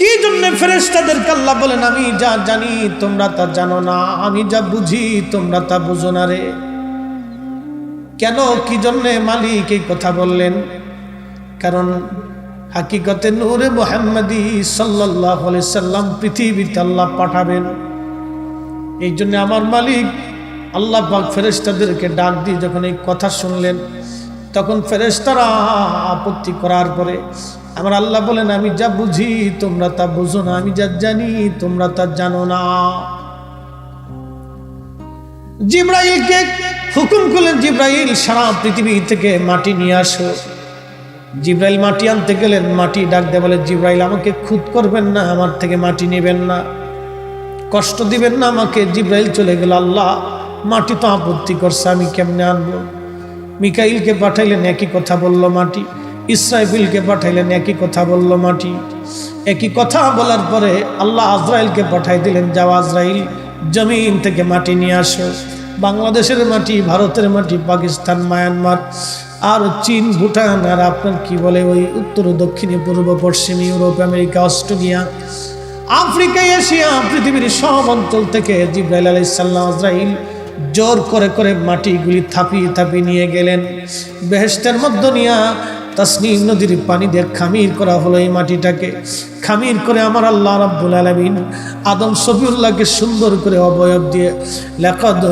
কি জন্য ফেরেশতাদেরকে আল্লাহ বলেন আমি যা জানি তোমরা তা জানো না, আমি যা বুঝি তোমরা তা বুঝো না রে। কেন, কি জন্য মালিক এই কথা বললেন? কারণ হাকিকতে নূরে মুহাম্মদী সাল্লাল্লাহু আলাইহি সাল্লাম পৃথিবীতে আল্লাহ পাঠাবেন। এই জন্য আমার মালিক আল্লাহ পাক ফেরেশতাদেরকে ডাক দিয়ে যখন এই কথা শুনলেন, তখন ফেরেশতারা আপত্তি করার পরে আমার আল্লাহ বলেন আমি যা বুঝি তোমরা তা বুঝো না, আমি যা জানি তোমরা তা জানো না। জিবরাইলকে হুকুম করলেন, জিবরাইল সারা পৃথিবী থেকে মাটি নিয়ে আসো। জিবরাইল মাটি আনতে গেলেন, মাটি ডাক দিয়ে বলে জিবরাইল আমাকে খুদ করবেন না, আমার থেকে মাটি নেবেন না, কষ্ট দিবেন না আমাকে। জিবরাইল চলে গেল, আল্লাহ মাটি তো আপত্তি করছে, আমি কেমনে আনবো? মিকাইলকে পাঠাইলেন, একই কথা বলল মাটি। ইসরাফিলকে পাঠাইলেন, একই কথা বলল মাটি। একই কথা বলার পরে আল্লাহ আজরাইলকে পাঠাই দিলেন, যাও আজরাইল জমিন থেকে মাটি নিয়ে আসো। বাংলাদেশের মাটি, ভারতের মাটি, পাকিস্তান, মায়ানমার আর চীন, ভুটান আর আপনার কি বলে ওই উত্তর দক্ষিণে পূর্ব পশ্চিম Europe, America, Australia, Africa, Asia, পৃথিবীর সব অঞ্চল থেকে জিবরাইল আলাইহিস সালাম আজরাইল জোর করে করে মাটিগুলি থাপিয়ে থাপিয়ে নিয়ে গেলেন। বেহেশতের মধ্যে নিয়ে তাসনিম নদীর পানি দিয়ে খামির করা হলো। এই মাটিটাকে খামির করে আমার আল্লাহ রাব্বুল আলামিন আদম সফিউল্লাহকে সুন্দর করে অবয়ব দিয়ে লাকাদ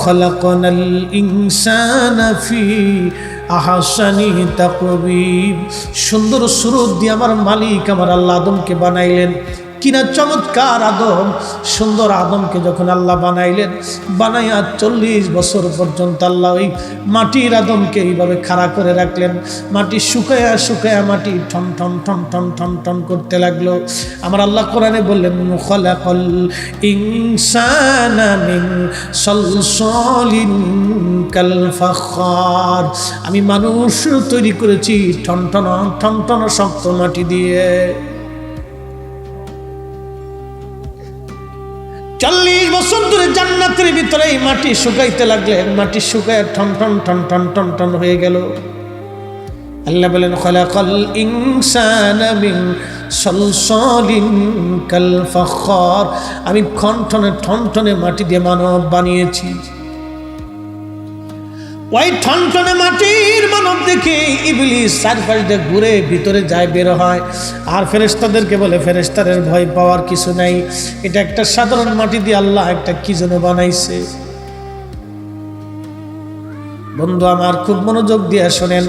খালাকনাল ইনসানা ফি আহসানি তাকবীর, সুন্দর সুরত দিয়ে আমার মালিক আমার আল্লাহ আদমকে বানাইলেন। কিনা চমৎকার আদম, সুন্দর আদমকে যখন আল্লাহ বানাইলেন, বানাইয়া 40 বছর পর্যন্ত আল্লাহ ওই মাটির আদমকে এইভাবে খাড়া করে রাখলেন। মাটি শুকায়া শুকায়া মাটি ঠন ঠন ঠন ঠন ঠন ঠন করতে লাগলো। আমার আল্লাহ কোরআনে বললেন খালাকাল ইনসানা মিন সালসালিন কাল ফাখার, আমি মানুষ তৈরি করেছি ঠন ঠন ঠন ঠন শক্ত মাটি দিয়ে। 40 বছর ধরে জান্নাতের ভিতরে এই মাটি শুকাইতে লাগলেন। মাটি শুকায় ঠন ঠন ঠন ঠন ঠন ঠন হয়ে গেল। আল্লাহ বলেন খালাকাল ইনসানা মিন সালসালিন কাল ফাখার, আমি ঠনঠনে ঠনঠনে মাটি দিয়ে মানব বানিয়েছি। ওই ঠনঠনে মাটির মানব দেখে ইবলিস চারপাশ দিয়ে ঘুরে ভিতরে যায়, বের হয়। আর ফেরেশতাদেরকে বলে ফেরেশতাদের ভয় পাওয়ার কিছু নাই, এটা একটা সাধারণ মাটি দিয়ে আল্লাহ একটা কি যেন বানাইছে। বন্ধু আমার খুব মনোযোগ দিয়ে শোনেন,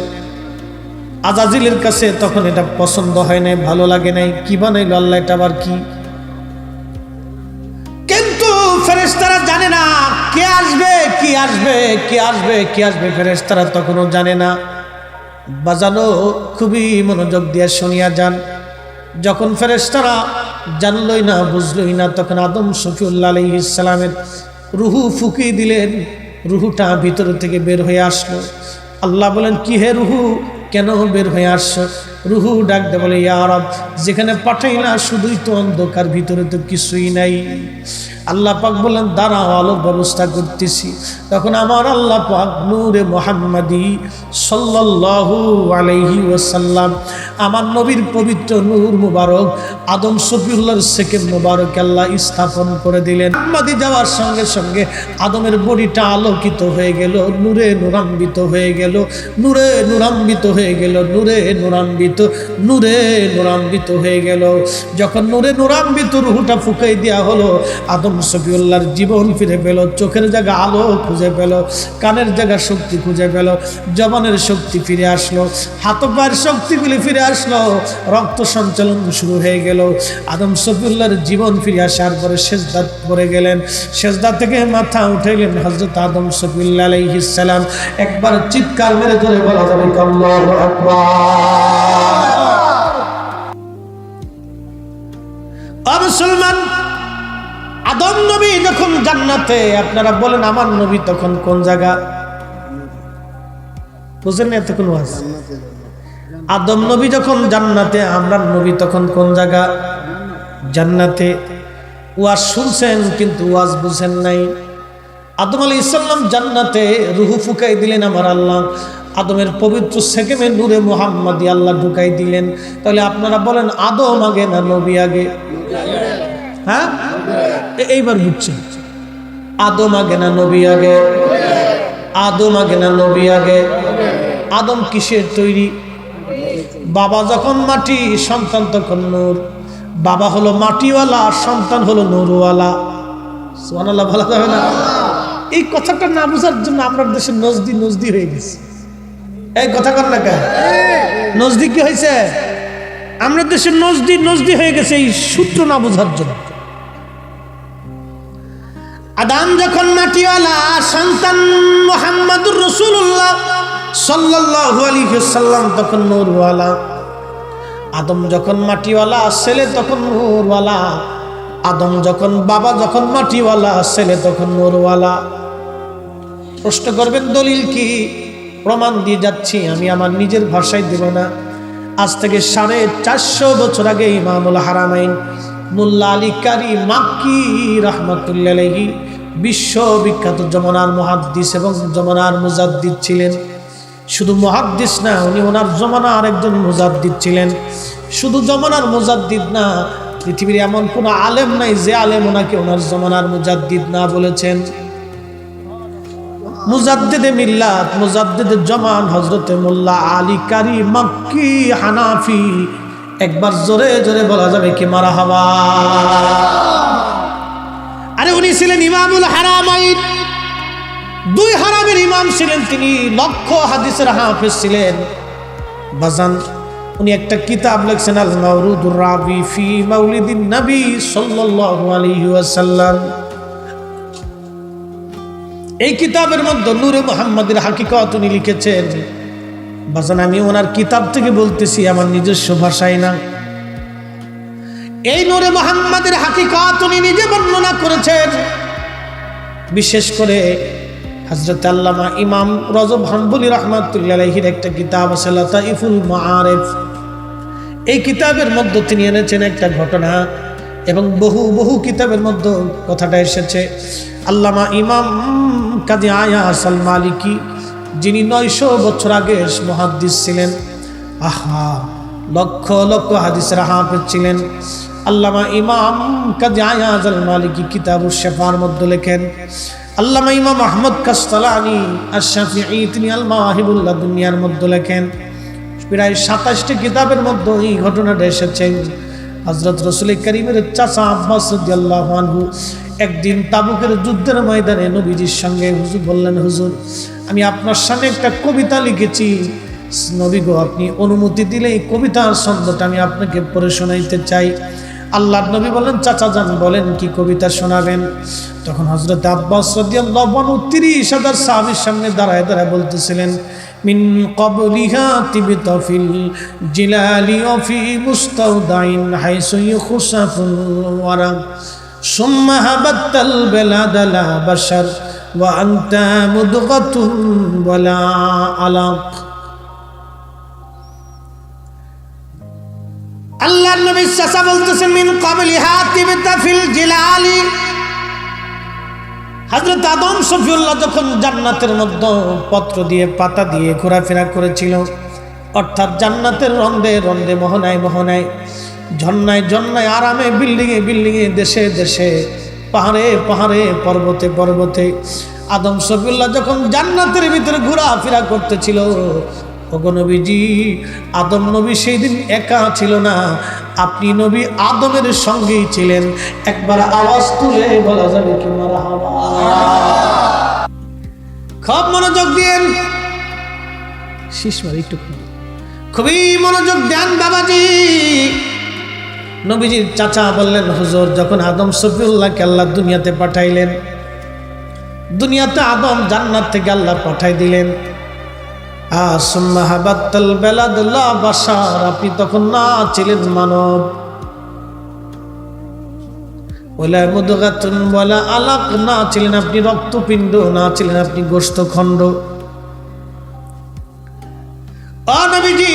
আজাজিলের কাছে তখন এটা পছন্দ হয় নাই, ভালো লাগে নাই, কি বানাইলো আল্লাহ, এটা আবার কি? কিন্তু ফেরেশতারা জানে না কে আসবে, কি আসবে, কে আসবে, কে আসবে, ফেরেশতারা তখনও জানে না। বাজানো খুবই মনোযোগ দিয়ে শুনিয়া যান। যখন ফেরেশতারা জানলই না, বুঝলই না, তখন আদম শফিউল্লাহ আলাইহিস সালামের রুহু ফুঁকিয়ে দিলেন। রুহুটা ভিতর থেকে বের হয়ে আসলো। আল্লাহ বলেন কি হে রুহু, কেন বের হয়ে আসছো? রুহু ডাক দে বলে ইয়া রব, যেখানে পাঠাই না শুধুই তো অন্ধকার, ভিতরে তো কিছুই নাই। আল্লাহ পাক বলেন দাঁড়াও, আলোর ব্যবস্থা করতেছি। তখন আমার আল্লাহ পাক নূরে মুহাম্মাদি সাল্লাল্লাহু আলাইহি ওয়াসাল্লাম, আমার নবীর পবিত্র নূর মুবারক আদম শফিউল্লাহর সেকেন্ড মুবারক আল্লাহ স্থাপন করে দিলেন। মুহাম্মাদি যাওয়ার সঙ্গে সঙ্গে আদমের বডিটা আলোকিত হয়ে গেল, নূরে নূরান্বিত হয়ে গেল, নূরে নূরান্বিত হয়ে গেল, নূরে নূরান্বিত, নূরে নূরান্বিত হয়ে গেল। যখন নূরে নূরান্বিত রুহুটা ফুঁকাই দেওয়া হলো, আদম শফিউল্লাহর জীবন ফিরে পেল, চোখের জায়গা আলো খুঁজে পেল, কানের জায়গা শক্তি খুঁজে পেল, জবানের শক্তি ফিরে আসলো, হাত পায়ের শক্তিগুলি ফিরে আসলো, রক্ত সঞ্চালন শুরু হয়ে গেল। আদম শফিউল্লাহর জীবন ফিরে আসার পরে সেজদা পড়ে গেলেন। সেজদা থেকে মাথা উঠাইলেন হযরত আদম শফিউল্লাহ আলাইহিস সালাম। একবার চিৎকার মেরে ধরে বলা যাবে আল্লাহু আকবার। মুসলমান, আদম নবী যখন জান্নাতে, আপনারা বলেন আমার নবী তখন কোন জায়গা? বুঝেন এত কোন ওয়াজ? আদম নবী যখন জান্নাতে, আমরা নবী তখন কোন জায়গা? জান্নাতে। ওয়াজ শুনছেন কিন্তু ওয়াজ বুঝেন নাই। আদম আলাইহিস সালাম জান্নাতে রুহু ফুকাই দিলেন আমার আল্লাহ। আদমের পবিত্র সেকেমে নূরে মুহাম্মাদি আল্লাহ ঢুকাই দিলেন। তাহলে আপনারা বলেন আদম আগে না নবী আগে? হ্যাঁ, এইবার বুঝছেন আদম আগে না নবী আগে? আদম আগে না নবী আগে? আদম কিসের তৈরি? বাবা যখন মাটি, সন্তান তখন নূর। বাবা হলো মাটিওয়ালা, সন্তান হলো নূরওয়ালা। সুবহানাল্লাহ বলা যাবে না? এই কথাটা না বোঝার জন্য আমরা দেশে নজদি নজদি হয়ে গেছি। এই কথা কর না কেন? নজদি কি হয়েছে? আমরা দেশে নজদি নজদি হয়ে গেছে এই সূত্র না বোঝার জন্য। আদম যখন মাটিওয়ালা, সন্তান মুহাম্মদুর রাসূলুল্লাহ সাল্লাল্লাহু আলাইহি ওয়াসাল্লাম তখন নূরওয়ালা। আদম যখন মাটিওয়ালা, ছেলে তখন নূরওয়ালা। আদম যখন বাবা যখন মাটিওয়ালা, ছেলে তখন নূরওয়ালা। প্রশ্ন করবেন দলিল কি? প্রমাণ দিয়ে যাচ্ছি, আমি আমার নিজের ভাষায় দেব না। আজ থেকে 450 বছর আগে ইমামুল হারামাইন মুল্লা আলী কারি মাক্কি রাহমাতুল্লাহ আলাইহি বিশ্ববিখ্যাত জমানার মুহাদ্দিস এবং জমানার মুজাদ্দিদ ছিলেন। শুধু মুহাদ্দিস না, উনি ওনার জমানার একজন মুজাদ্দিদ ছিলেন। শুধু জমানার মুজাদ্দিদ না, পৃথিবীর এমন কোন আলেম নাই যে আলেম ওনাকে ওনার জমানার মুজাদ্দিদ না বলেছেন। মুজাদ্দিদে মিল্লাত, মুজাদ্দিদে জামান হযরতে মোল্লা আলী কারি মাক্কি হানাফি। একবার জোরে জোরে বলা যাবে কি মারহাবা? আরে উনি ছিলেন ইমামুল হারামাইন, 2 হারামের ইমাম ছিলেন তিনি, লক্ষ হাদিসের হাফেজ ছিলেন। বাজান উনি একটা কিতাব লিখছেন আল মাওরুদুর রাবি ফি মাউলিদিন নবী সাল্লাল্লাহু আলাইহি ওয়াসাল্লাম। এই কিতাবের মধ্যে নূরে মুহাম্মাদের হাকিকত উনি লিখেছেন। বাজান আমি ওনার কিতাব থেকে বলতেছি, আমার নিজস্ব ভাষায় না। এই নূরে মুহাম্মাদের হাকিকত উনি নিজে বর্ণনা করেছেন। বিশেষ করে হযরত আল্লামা ইমাম রজব হাম্বলি রাহমাতুল্লাহি আলাইহির একটা কিতাব আছে লাতাইফুল মাআরিফ। এই কিতাবের মধ্যে তিনি এনেছেন একটা ঘটনা, এবং বহু বহু কিতাবের মধ্যে কথাটা এসেছে। আল্লামা ইমাম কাজী আয়াস আল মালিকি, যিনি 900 বছর আগে মুহাদ্দিস ছিলেন, আহা লক্ষ লক্ষ হাদিসের হাফেজ ছিলেন। আল্লামা ইমাম কাজী আয়াস আল মালিকি কিতাবুশ শিফার মধ্যে লেখেন, আল্লামা ইমাম আহমদ কাসতালানি আশ-শাফিঈ তিনি আল মাওয়াহিবুল লাদুনিয়ার মধ্যে লেখেন। প্রায় 27টি কিতাবের মধ্যে এই ঘটনাটা এসেছে। হযরত রাসূল কারীমের চাচা আব্বাস রাদিয়াল্লাহু আনহু একদিন তাবুকের যুদ্ধের ময়দানে নবীজির সঙ্গে হুজুর বললেন, হুজুর আমি আপনার সামনে একটা কবিতা লিখেছি, নবী গো আপনি অনুমতি দিলে এই কবিতার ছন্দটা আমি আপনাকে পড়ে শোনাইতে চাই। আল্লাহর নবী বললেন, চাচা যান বলেন কি কবিতা শোনাবেন? তখন হযরত আব্বাস রাদিয়াল্লাহু আনহু 30,000 সাহাবীর সামনে দাঁড়ায় দাঁড়ায় বলতেছিলেন, মিন ক্বাবলিহা তিবতা ফিল জিলালি ওয়া ফি মুস্তাওদাইন হাইসু ইখসাফুল ওয়ারা সুম্মা হাবাতাল বিলাদ লা বাশার ওয়া আনতা মুদগাতুন ওয়ালা আলাক। আল্লাহর নবী চাচা বলতেছেন, মিন ক্বাবলিহা তিবতা ফিল জিলালি। হযরত আদম শফিউল্লাহ যখন জান্নাতের মধ্যে পত্র দিয়ে পাতা দিয়ে ঘোরাফেরা করেছিল, অর্থাৎ জান্নাতের রন্ধে রন্ধে মোহনায় মোহনায় ঝর্ণায় ঝর্ণায় আরামে বিল্ডিংয়ে বিল্ডিংয়ে দেশে দেশে পাহাড়ে পাহাড়ে পর্বতে পর্বতে আদম শফিউল্লাহ যখন জান্নাতের ভিতরে ঘোরাফেরা করতেছিল, ওগো নবীজি আদম নবী সেই দিন একা ছিল না, আপনি নবী আদমের সঙ্গেই ছিলেন। একবার আওয়াজ তুলে বলা যাবে কি মারহাবা? খুব মনোযোগ দিয়েন, শিশমার একটু খুবই মনোযোগ দেন বাবাজি। নবীজির চাচা বললেন, হুজুর যখন আদম শফিউল্লাহকে আল্লাহ দুনিয়াতে পাঠাইলেন, দুনিয়াতে আদম জান্নাত থেকে আল্লাহ পাঠাই দিলেন, সুম্মা হাবাতাল বিলাদ লা বাশার আপনি তখন না ছিলেন মানব, ওয়ালা মুদগাতুন ওয়ালা আলাক না ছিলেন আপনি রক্তপিণ্ড, না ছিলেন আপনি গোশতখণ্ড। ও নবীজি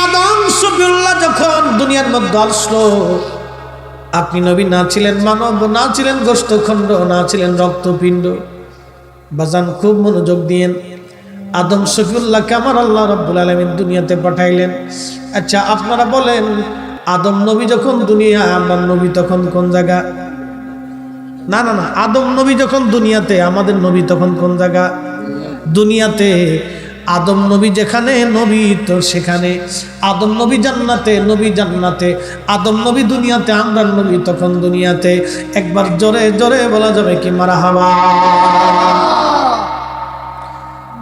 আদম শফিউল্লাহ যখন দুনিয়ার মধ্যে আসলো, আপনি নবী না ছিলেন মানব, না ছিলেন গোশতখণ্ড, না ছিলেন রক্তপিণ্ড। বাজান খুব মনোযোগ দিয়েন। আদম শফিউল্লাহকে আমার আল্লাহ রাব্বুল আলামিন দুনিয়াতে পাঠাইলেন। আচ্ছা আপনারা বলেন, আদম নবী যখন দুনিয়া, আমার নবী তখন কোন জায়গা? না না না, আদম নবী যখন দুনিয়াতে, আমাদের নবী তখন কোন জায়গা? দুনিয়াতে। আদম নবী যেখানে, নবী তো সেখানে। আদম নবী জান্নাতে, নবী জান্নাতে। আদম নবী দুনিয়াতে, আমরা নবী তখন দুনিয়াতে। একবার জোরে জোরে বলা যাবে কি মারহাবা।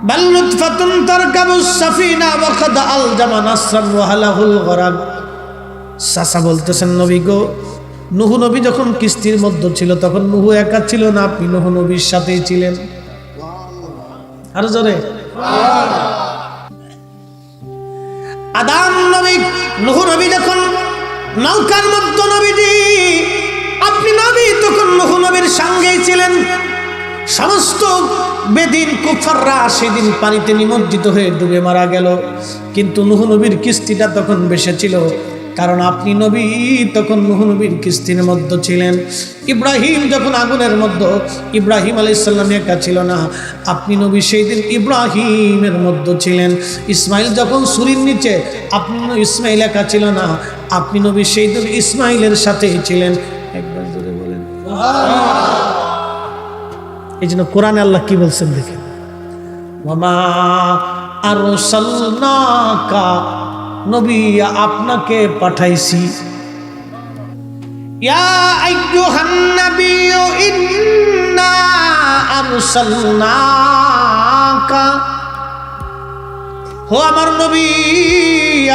বাল নুতফাতুন তারকাবুস সাফিনা ওয়া কাদ আলজামা নাসরান ওয়া হালাহুল গরাব। চাচা বলতেছেন, নবী গো, নূহ নবী যখন কিস্তির মধ্যে ছিল তখন নূহ একা ছিল না, আপনি নূহ নবীর সাথেই ছিলেন। আরো জোরে। আদম নবী, নূহ নবী যখন নৌকার মধ্যে, নবীজি আপনি নবী তখন নূহ নবীর সঙ্গেই ছিলেন। সমস্ত বেদিন কুফাররা সেদিন পানিতে নিমজ্জিত হয়ে ডুবে মারা গেল, কিন্তু নূহ নবীর কিস্তিটা তখন বেঁচে ছিল, কারণ আপনি নবী তখন নূহ নবীর কিস্তির মধ্যে ছিলেন। ইব্রাহিম যখন আগুনের মধ্যে, ইব্রাহিম আলাইহিস সালাম একা ছিল না, আপনি নবী সেই দিন ইব্রাহিমের মধ্যে ছিলেন। ইসমাইল যখন ছুরির নিচে, আপনি ইসমাইল একা ছিল না, আপনি নবী সেই দিন ইসমাইলের সাথেই ছিলেন। একবার জোরে বলেন। এই জন্য কোরআনে আল্লাহ কি বলছেন দেখেন, ওয়ামা আরসালনাকা, নবী আপনাকে পাঠাইছি। ইয়া আইয়ুহান নাবিয়্যু ইন্না আরসালনাকা, হো আমার নবী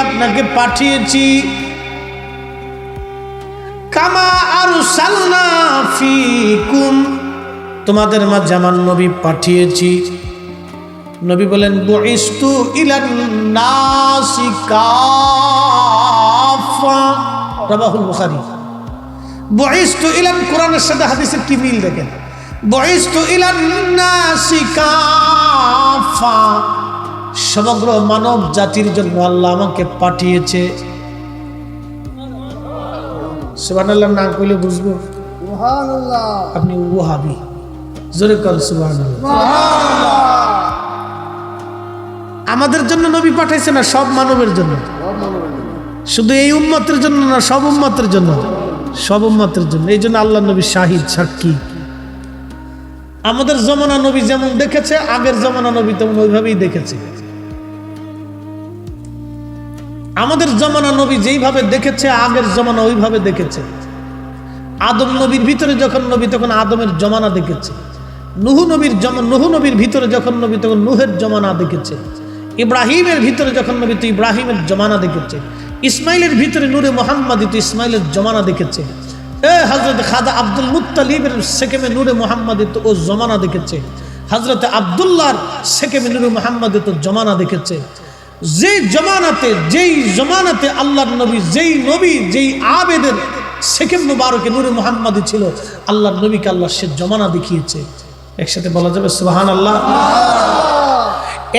আপনাকে পাঠিয়েছি। কামা আরসালনা ফীকুম, তোমাদের মাঝে আমার নবী পাঠিয়েছি। নবী বলেন, বুইস্তু ইলান নাসি কাফা, রাওয়াহুল বুখারী। বুইস্তু ইলান, কোরআনের সাথে হাদিসের কি মিল দেখেন। বুইস্তু ইলান নাসি কাফা, সমগ্র মানব জাতির জন্য আল্লাহ আমাকে পাঠিয়েছে। সুবহানাল্লাহ না কইলে বুঝবো সুবহানাল্লাহ আপনি ওয়াহাবি। জোরে কর সুবহানাল্লাহ। আমাদের জন্য নবী পাঠাইছে না, সব মানবের জন্য, শুধু এই উম্মতের জন্য না, সব উম্মতের জন্য, সব উম্মতের জন্য। এই জন্য আল্লাহ নবী শাহিদ, সাক্ষী। আমাদের জমানা নবী যেমন দেখেছে, আগের জমানা নবী তেমন ওইভাবেই দেখেছে। আমাদের জমানা নবী যেইভাবে দেখেছে, আগের জমানা ওইভাবে দেখেছে। আদম নবীর ভিতরে যখন নবী, তখন আদমের জমানা দেখেছে। নূহ নবীর নূহ নবীর ভিতরে যখন নবী, তখন নূহের জমানা দেখেছে। ইব্রাহিমের ভিতরে যখন নবী, তো ইব্রাহিমের জমানা দেখেছে। ইসমাইলের ভিতরে নূরে মুহাম্মাদি, তো ইসমাইলের জমানা দেখেছে। হযরত খাজা আব্দুল মুত্তালিবের সেকেমে নূরে মুহাম্মাদি, তো ও জমানা দেখেছে। হযরত আব্দুল্লাহর সেকেমে নূরে মুহাম্মাদি, তো জমানা দেখেছে। যেই জমানাতে আল্লাহর নবী, যেই নবী, যেই আবেদের সেকেম মুবারকে নূরে মুহাম্মাদি ছিল, আল্লাহর নবীকে আল্লাহ সে জমানা দেখিয়েছে। একসাথে বলা যাবে সুবহানাল্লাহ।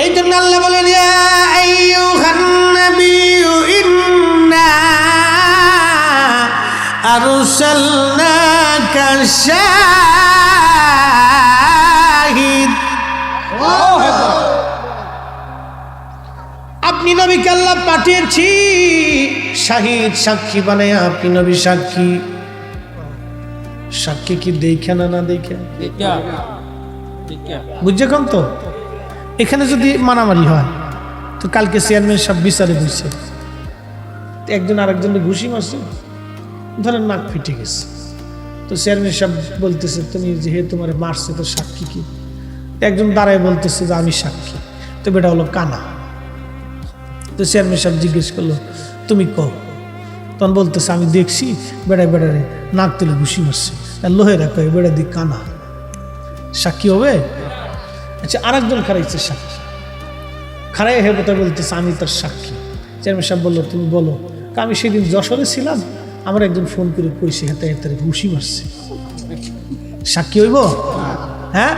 এই জন্য আল্লাহ বলেন, ইয়া আইয়ুহান নাবিয়্যু ইন্না আরসালনাকা শাহিদ, আপনি নবীকে আল্লাহ পাঠিয়েছি শাহিদ, সাক্ষী বানায়। আপনি নবী সাক্ষী। সাক্ষী কি দেখে না দেখে? বুঝছে কম তো। এখানে যদি মারামারি হয়, তো কালকে চেয়ারম্যান সব বিচারে বুঝছে, একজন আরেকজনের ঘুষি মারছে, ধরেন নাক ফিটে গেছে, তো চেয়ারম্যান সব বলতেছে, তুমি যেহেতু তোমার মারছে, তো সাক্ষী কি? একজন দাঁড়ায় বলতেছে যে আমি সাক্ষী, তো বেটা হলো কানা। তো চেয়ারম্যান সাহেব জিজ্ঞেস করলো, তুমি কও। তখন বলতেছে, আমি দেখছি বেড়ারে নাক তুলে ঘুষি মারছে, লোহে রাখো, বেড়া দি কানা, সাক্ষী হবে? আচ্ছা, আরেকজন খারাইছে সাক্ষী, খারাই হয়ে কথা বলতেছে আমি তার সাক্ষী। চেয়ারম্যান সাহেব বললো, তুমি বলো। আমি সেদিন যশোরে ছিলাম, আমার একজন ফোন করে কইছে হেতে হেতারে ঘুষি মারছে, সাক্ষী হইব? হ্যাঁ,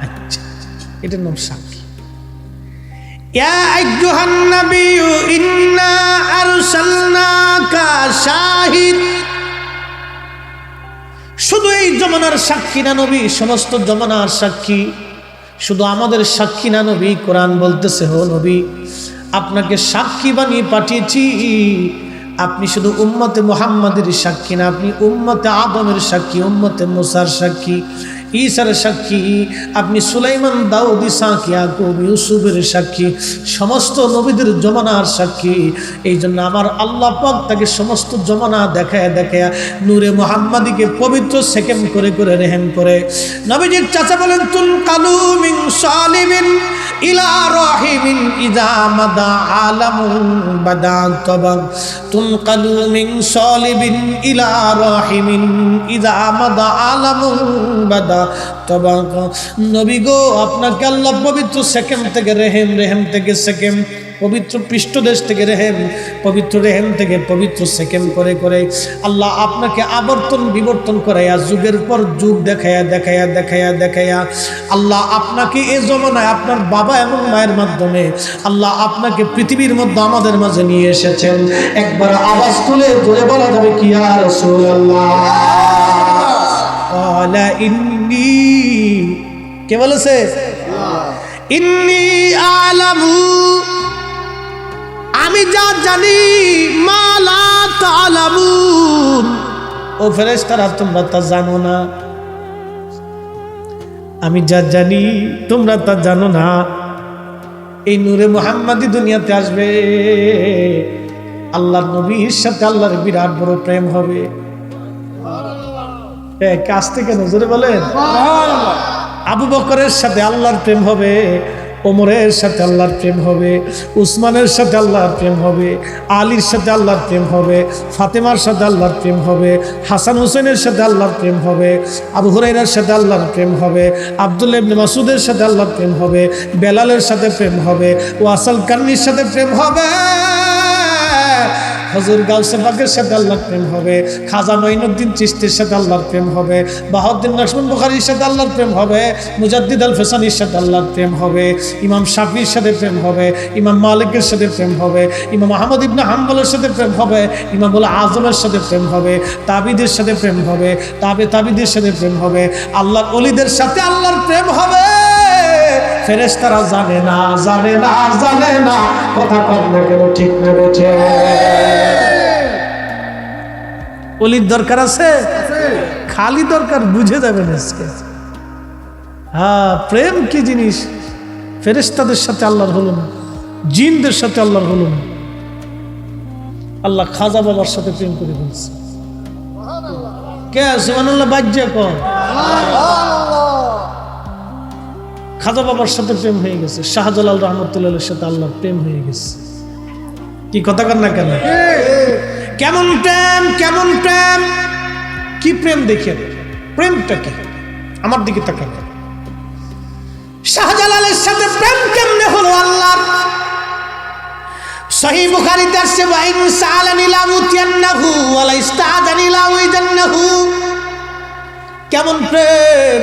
আচ্ছা, এটার নাম সাক্ষী। ইয়া আইয়ুহান নাবিয়্যু ইন্না আরসালনাকা শাহিদ, শুধু এই জমানার সাক্ষী না নবী, সমস্ত জমানার সাক্ষী। শুধু আমাদের সাক্ষী না নবী, কোরআন বলতেছে হো নবী আপনাকে সাক্ষী বানিয়ে পাঠিয়েছি। আপনি শুধু উম্মতে মুহাম্মাদের সাক্ষী না, আপনি উম্মতে আদমের সাক্ষী, উম্মতে মুসার সাক্ষী, ঈসার সাক্ষী, আপনি সুলাইমান, দাউদ, ইসহাক, ইয়াকুব, ইউসুফের সাক্ষী, সমস্ত নবীদের জমানার সাক্ষী। এই জন্য আমার আল্লাহ পাক তাকে সমস্ত জমানা দেখায় দেখায় নূরে মুহাম্মাদিকে পবিত্র সেকেন্ড করে করে রেহেম করে। নবীজির চাচা বলেন তুল কালু মিন সালিমিন ইলা রাহিমিন ইযা মাদা আলামুন বাদা তাবাক, তুল কালু মিন সালিবিন ইলা রাহিমিন ইযা মাদা আলামুন বাদা তাবাক। নবী গো আপনাকে আল্লাহ পবিত্র সেকেন্ড থেকে রেহেম, রেহেম থেকে সেকেন্ড, পবিত্র পৃষ্ঠদেশ থেকে রেহেম, পবিত্র রেহেম থেকে পবিত্র সেকেন্ড করে করে আল্লাহ আপনাকে আবর্তন বিবর্তন করাইয়া যুগের পর যুগ দেখায়া দেখায়া দেখায়া দেখায়া আল্লাহ আপনাকে এ জমানায় আপনার বাবা এবং মায়ের মাধ্যমে আল্লাহ আপনাকে পৃথিবীর মধ্যে আমাদের মাঝে নিয়ে এসেছেন। একবার আওয়াজ তুলে ধরে বলা যাবে কি ইয়া রাসূলুল্লাহ। ক্বালা ইন্নী, কে বলেছে? ইন্নী আলামু, আমি যা জানি, মা লা তা'লামুন, ও ফেরেশতারা তোমরা তা জানো না। আমি যা জানি তোমরা তা জানো না। এই নূরে মুহাম্মাদি দুনিয়াতে আসবে, আল্লাহর নবীর সাথে আল্লাহর বিরাট বড় প্রেম হবে। কাছ থেকে নজরে বলেন আবু বকরের সাথে আল্লাহর প্রেম হবে, ওমরের সাথে আল্লাহর প্রেম হবে, উসমানের সাথে আল্লাহর প্রেম হবে, আলীর সাথে আল্লাহর প্রেম হবে, ফাতেমার সাথে আল্লাহর প্রেম হবে, হাসান হুসেনের সাথে আল্লাহর প্রেম হবে, আবু হুরায়রার সাথে আল্লাহর প্রেম হবে, আব্দুল্লাহ ইবনে মাসউদের সাথে আল্লাহর প্রেম হবে, বেলালের সাথে প্রেম হবে, ওয়াসাল কান্নির সাথে প্রেম হবে, হযরত গাউসে পাকের সাথে আল্লাহর প্রেম হবে, খাজা মঈনুদ্দিন চিশতির সাথে আল্লাহর প্রেম হবে, বাহাউদ্দিন নাশবুন বুখারীর সাথে আল্লাহর প্রেম হবে, মুজাদ্দিদ আল ফিসানির সাথে আল্লাহর প্রেম হবে, ইমাম শাফির সাথে প্রেম হবে, ইমাম মালিকের সাথে প্রেম হবে, ইমাম আহমদ ইবনে হাম্বলের সাথে প্রেম হবে, ইমামুল আজমের সাথে প্রেম হবে, তাবিদের সাথে প্রেম হবে, তাবিদের সাথে প্রেম হবে, আল্লাহর ওলিদের সাথে আল্লাহর প্রেম হবে। ফেরেশতারা জানে না, জানে না, জানে না, কথা কম না কেন, ঠিক নেবেছে। ওলির দরকার আছে, খালি দরকার, বুঝে যাবেন আজকে। হ্যাঁ, প্রেম কি জিনিস। ফেরেশতাদের সাথে আল্লাহর হলো না, জিনদের সাথে আল্লাহর হলো না, আল্লাহ খাজা বাবার সাথে প্রেম করে ফেলছে। কে সুবহানাল্লাহ বাজ্যে কর, খাজা বাবার সাথে প্রেম হয়ে গেছে, শাহজালাল রহমতুল্লাহের সাথে আল্লাহর প্রেম হয়ে গেছে। কি কথা কর না কেন? কেমন প্রেম, কেমন প্রেম, কি প্রেম দেখেন, প্রেমটা কি? আমার দিকে তাকান। শাহজালালের সাথে প্রেম কেমনে হলো আল্লাহর? সহিহ বুখারীতে আছে ওয়াইন সালানি লা উতিয়ান্নাহু ওয়া লা ইস্তাদানি লা উইজান্নাহু। কেমন প্রেম?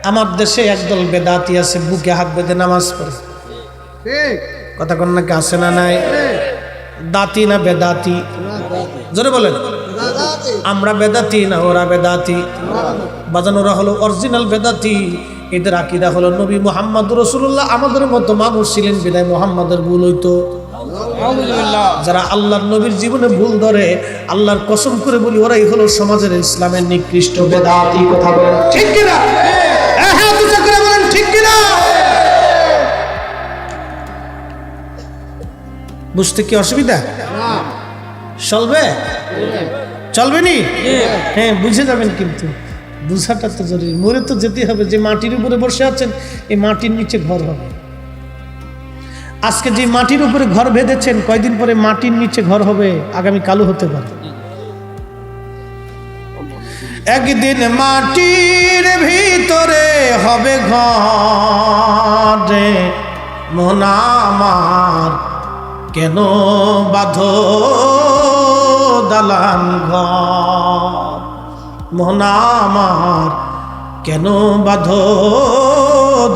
আমার দেশে একদল বেদাতি আছে, বুকে হাত বেঁধে নামাজ পড়ে। ঠিক কথা কোন নাকি আছে না নাই? দাতি না বেদাতি? জোরে বলেন। আমরা বেদাতি না ওরা বেদাতি? বাজানোরা হলো অরিজিনাল বেদাতি। এদের আকীদা হলো নবী মুহাম্মদ রাসূলুল্লাহ আমাদের মতো মানুষ ছিলেন বিদায় মুহাম্মাদের ভুল হইতো। যারা আল্লাহর নবীর জীবনে ভুল ধরে, আল্লাহর কসম করে বলি, ওরাই হলো সমাজের ইসলামের নিকৃষ্ট বেদাতি। কথা বলেন ঠিক কিনা? হ্যাঁ, দুটো করে বলেন ঠিক কিনা? বুঝতে কি অসুবিধা? চলবে? চলবে নি? হ্যাঁ, বুঝে যাবেন, কিন্তু বুঝাটা তো জরুরি। মরে তো যেতে হবে। যে মাটির উপরে বসে আছেন, এই মাটির নিচে ঘর হবে। আজকে যে মাটির উপরে ঘর বেঁধেছেন, কয়দিন পরে মাটির নিচে ঘর হবে, আগামী কালও হতে পারে। একদিন মাটির ভিতরে হবে ঘর, মন আমার কেন বাঁধো দালান ঘর, মন আমার কেন বাঁধো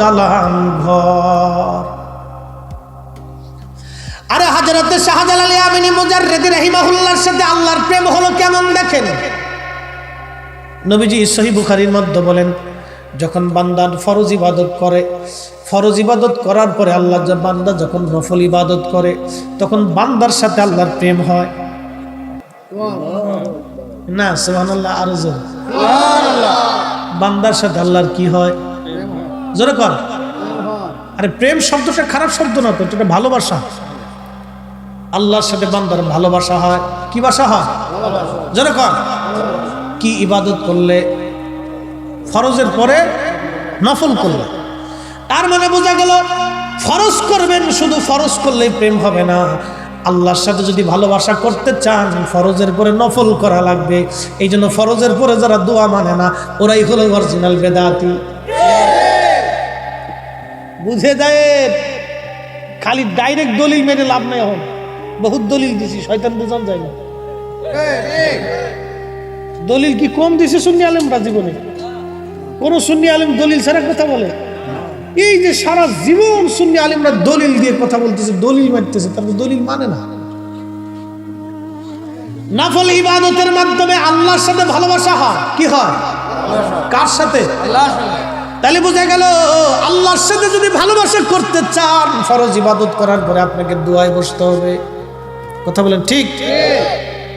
দালান ঘর। আরে হযরত শাহজালাল ইয়ামানি মুজাররিদি রাহিমাহুল্লাহর সাথে আল্লাহর প্রেম হলো কেমন দেখেন। নবীজি সহিহ বুখারীর মধ্যে বলেন, যখন বান্দা ফরজ ইবাদত করে, ফরজ ইবাদত করার পরে আল্লাহ বান্দা যখন নফল ইবাদত করে, তখন বান্দার সাথে আল্লাহর প্রেম হয় না? সুবহানাল্লাহ। আর জোরে সুবহানাল্লাহ। বান্দার সাথে আল্লাহর কি হয়? জোরে কর। আরে প্রেম শব্দটা খারাপ শব্দ না তো, এটা ভালোবাসা। আল্লাহর সাথে বান্দার ভালোবাসা হয়। কি বাসা হয়? জোরে কর। কি ইবাদত করলে? ফরজের পরে নফল করলে। তার মানে বোঝা গেল ফরজ করবেন, শুধু ফরজ করলেই প্রেম হবে না। আল্লাহর সাথে যদি ভালোবাসা করতে চান, ফরজের পরে নফল করা লাগবে। এই জন্য ফরজের পরে যারা দোয়া মানে না, ওরাই হলো অরিজিনাল বেদাতি। বুঝে যায়, খালি ডাইরেক্ট দলিল মেরে লাভ নেই। এখন বহুত দলিল দিছি, শয়তান বুঝান যায় না। দলিল কি কম দিছে সুন্নি আলেমরা জীবনে? কোন সুন্নি আলেম দলিল ছাড়া কথা বলে? এই যে সারা জীবন সুন্নি আলেমরা দলিল দিয়ে কথা বলতেছে, দলিল মারতেছে, তারপর দলিল মানে না। নফল ইবাদতের মাধ্যমে আল্লাহর সাথে ভালোবাসা হয়। কি হয়? কার সাথে? আল্লাহর সাথে। তাহলে বোঝা গেল আল্লাহর সাথে যদি ভালোবাসা করতে চান, ফরজ ইবাদত করার পরে আপনাকে দোয়ায় বসতে হবে। কথা বলেন ঠিক?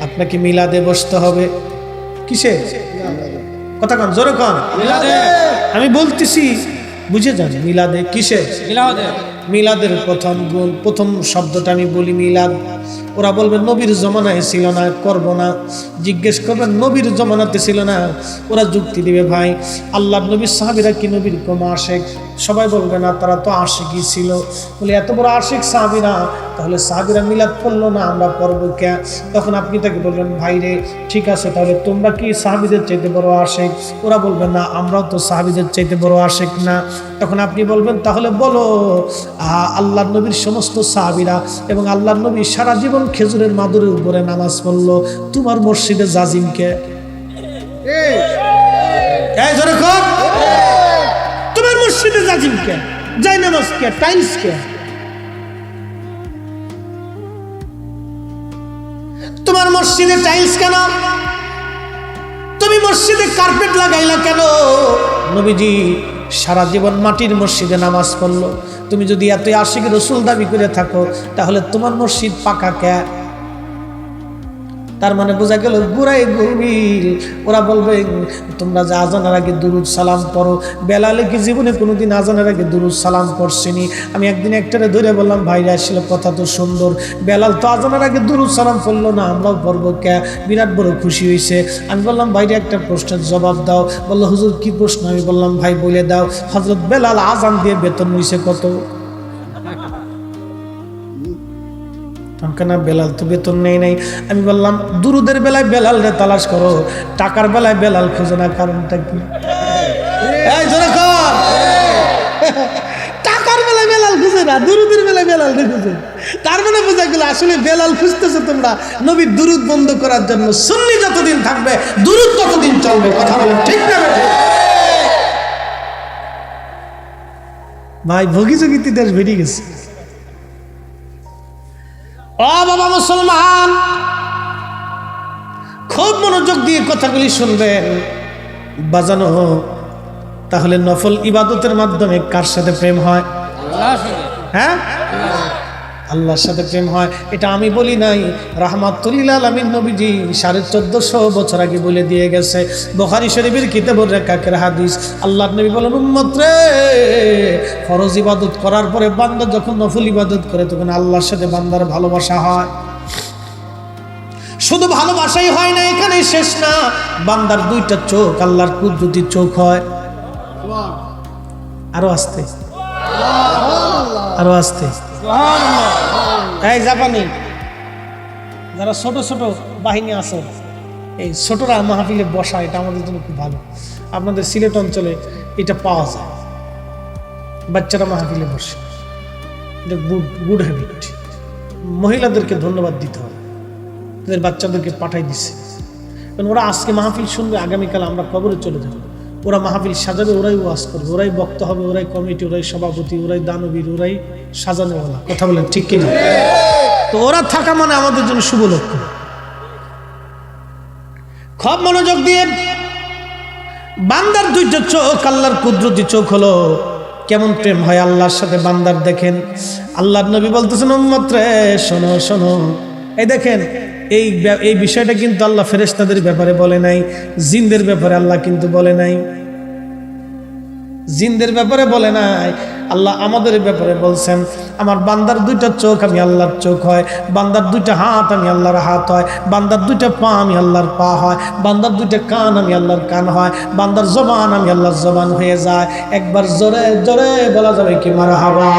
আপনাকে মিলাদে বসতে হবে। কিসে? কথা কন, জোরে কন। মিলাদে। আমি বলতেছি বুঝে যান। মিলাদে। কিসে? মিলাদে। মিলাদের প্রথম গুণ, প্রথম শব্দটা আমি বলি মিলাদ। ওরা বলবে নবীর জমানায় ছিল না, করব না। জিজ্ঞেস করবেন নবীর জমানাতে ছিল না, ওরা যুক্তি দিবে ভাই আল্লাহর নবীর সাহাবীরা কি নবীর কম আশিক? সবাই বলবে না, তারা তো আশিকই ছিল। বলে এত বড় আশিক সাহাবীরা, তাহলে সাহাবীরা মিলাদ করলো না, আমরা করব কে? তখন আপনি তাকে বলবেন ভাই রে ঠিক আছে, তাহলে তোমরা কি সাহাবীদের চাইতে বড় আশিক? ওরা বলবে না, আমরাও তো সাহাবীদের চাইতে বড় আশিক না। তখন আপনি বলবেন তাহলে বলো আল্লাহর নবীর সমস্ত সাহাবীরা এবং আল্লাহর নবী সারা জীবন খেজুরের মাদুরের উপরে নামাজ পড়লো, তোমার মসজিদে জাজিম কে? তোমার মসজিদে জাজিম কে? যাই নামাজ কে? টাইলস কে? তোমার মসজিদে টাইলস কেন? তুমি মসজিদে কার্পেট লাগাইলা কেন? নবীজি সারা জীবন মাটির মসজিদে নামাজ পড়লো। তুমি যদি এত আশিক রসুল দাবি করে থাকো, তাহলে তোমার মসজিদ পাকা কে? তার মানে বোঝা গেল গুড়াই গভীর। ওরা বলবে তোমরা যে আজানের আগে দুরুদ সালাম পড়ো, বেলালে কি জীবনে কোনোদিন আজানের আগে দুরুদ সালাম পড়ছেনি? আমি একদিন একটারে ধরে বললাম ভাইরা আসলে কথা তো সুন্দর, বেলাল তো আজানের আগে দুরুদ সালাম পড়লো না, আমরাও পড়বো কে? বিরাট বড় খুশি হয়েছে। আমি বললাম ভাইরা একটা প্রশ্নের জবাব দাও। বললো হুজুর কি প্রশ্ন? আমি বললাম ভাই বলে দাও, হযরত বেলাল আজান দিয়ে বেতন নিছে কত? না বেলাল তো বেতন নেই নাই। আমি বললাম দুরুদের বেলায় বেলাল রে তালাশ করো, টাকার বেলায় বেলাল খোঁজো না, কারণটা কি? টাকার বেলায় বেলাল খুঁজে না, দুরুদের বেলায় বেলাল রে খুঁজে। তার মানে বোঝা গেল আসলে বেলাল খুঁজতেছো তোমরা নবীর দুরুদ বন্ধ করার জন্য। সুন্নি যতদিন থাকবে দুরুদ ততদিন চলবে। কথা বলেন ঠিক না? ভাই ভোগীযোগীতি দেশ বেরিয়ে গেছে। ও বাবা মুসলমান, খুব মনোযোগ দিয়ে কথাগুলি শুনবেন বাজানো। তাহলে নফল ইবাদতের মাধ্যমে কার সাথে প্রেম হয়? হ্যাঁ, আল্লাহর সাথে প্রেম হয়। এটা আমি বলি নাই, রাহমাতুল আলামিন নবীজি 1450 বছর আগে বলে দিয়ে গেছে। বুখারী শরীফের কিতাবুর রিকাকের হাদিস। আল্লাহর নবী বলেন উম্মত রে, ফরজ ইবাদত করার পরে বান্দা যখন নফল ইবাদত করে, তখন আল্লাহর সাথে বান্দার ভালোবাসা হয়। শুধু ভালোবাসাই হয় না, এখানে শেষ না, বান্দার দুইটা চোখ আল্লাহর কুদরতি চোখ হয়। আরো আস্তে, আরো আস্তে। এই জাপানি যারা ছোট ছোট বাহিনী আছে, এই ছোটরা মাহফিলে বসা, এটা আমাদের জন্য খুব ভালো। আপনাদের সিলেট অঞ্চলে এটা পাওয়া যায়, বাচ্চারা মাহফিলে বসে, এটা গুড হ্যাবিট। মহিলাদেরকে ধন্যবাদ দিতে হবে, তাদের বাচ্চাদেরকে পাঠাই দিছে। কারণ ওরা আজকে মাহফিল শুনবে, আগামীকাল আমরা কবরে চলে যাব। ওরা মাহফিল সাজাবে, ওরাই ওয়াজ করবে, ওরাই বক্তা হবে, ওরাই কমিটি, ওরাই সভাপতি, ওরাই দানবীর, ওরাই সাজানোওয়ালা। কথা বলেন ঠিক কিনা? তো ওরা থাকা মানে আমাদের জন্য শুভ লক্ষ্য। খুব মনোযোগ দিয়ে বান্দার দুইটা চোখ আল্লাহর কুদরতি চোখ হলো। কেমন প্রেম হয় আল্লাহর সাথে বান্দার দেখেন। আল্লাহর নবী বলতেছেন উম্মত রে শোনো শোনো, এই দেখেন এই বিষয়টা কিন্তু আল্লাহ ফেরেশতাদের ব্যাপারে বলে নাই, জিনদের ব্যাপারে আল্লাহ কিন্তু বলে নাই, জিনদের ব্যাপারে বলে নাই, আল্লাহ আমাদের ব্যাপারে বলছেন। আমার বান্দার দুইটা চোখ আমি আল্লাহর চোখ হয়, বান্দার দুইটা হাত আমি আল্লাহর হাত হয়, বান্দার দুইটা পা আমি আল্লাহর পা হয়, বান্দার দুইটা কান আমি আল্লাহর কান হয়, বান্দার জবান আমি আল্লাহর জবান হয়ে যায়। একবার জোরে জোরে বলা যাবে কি মারহাবা।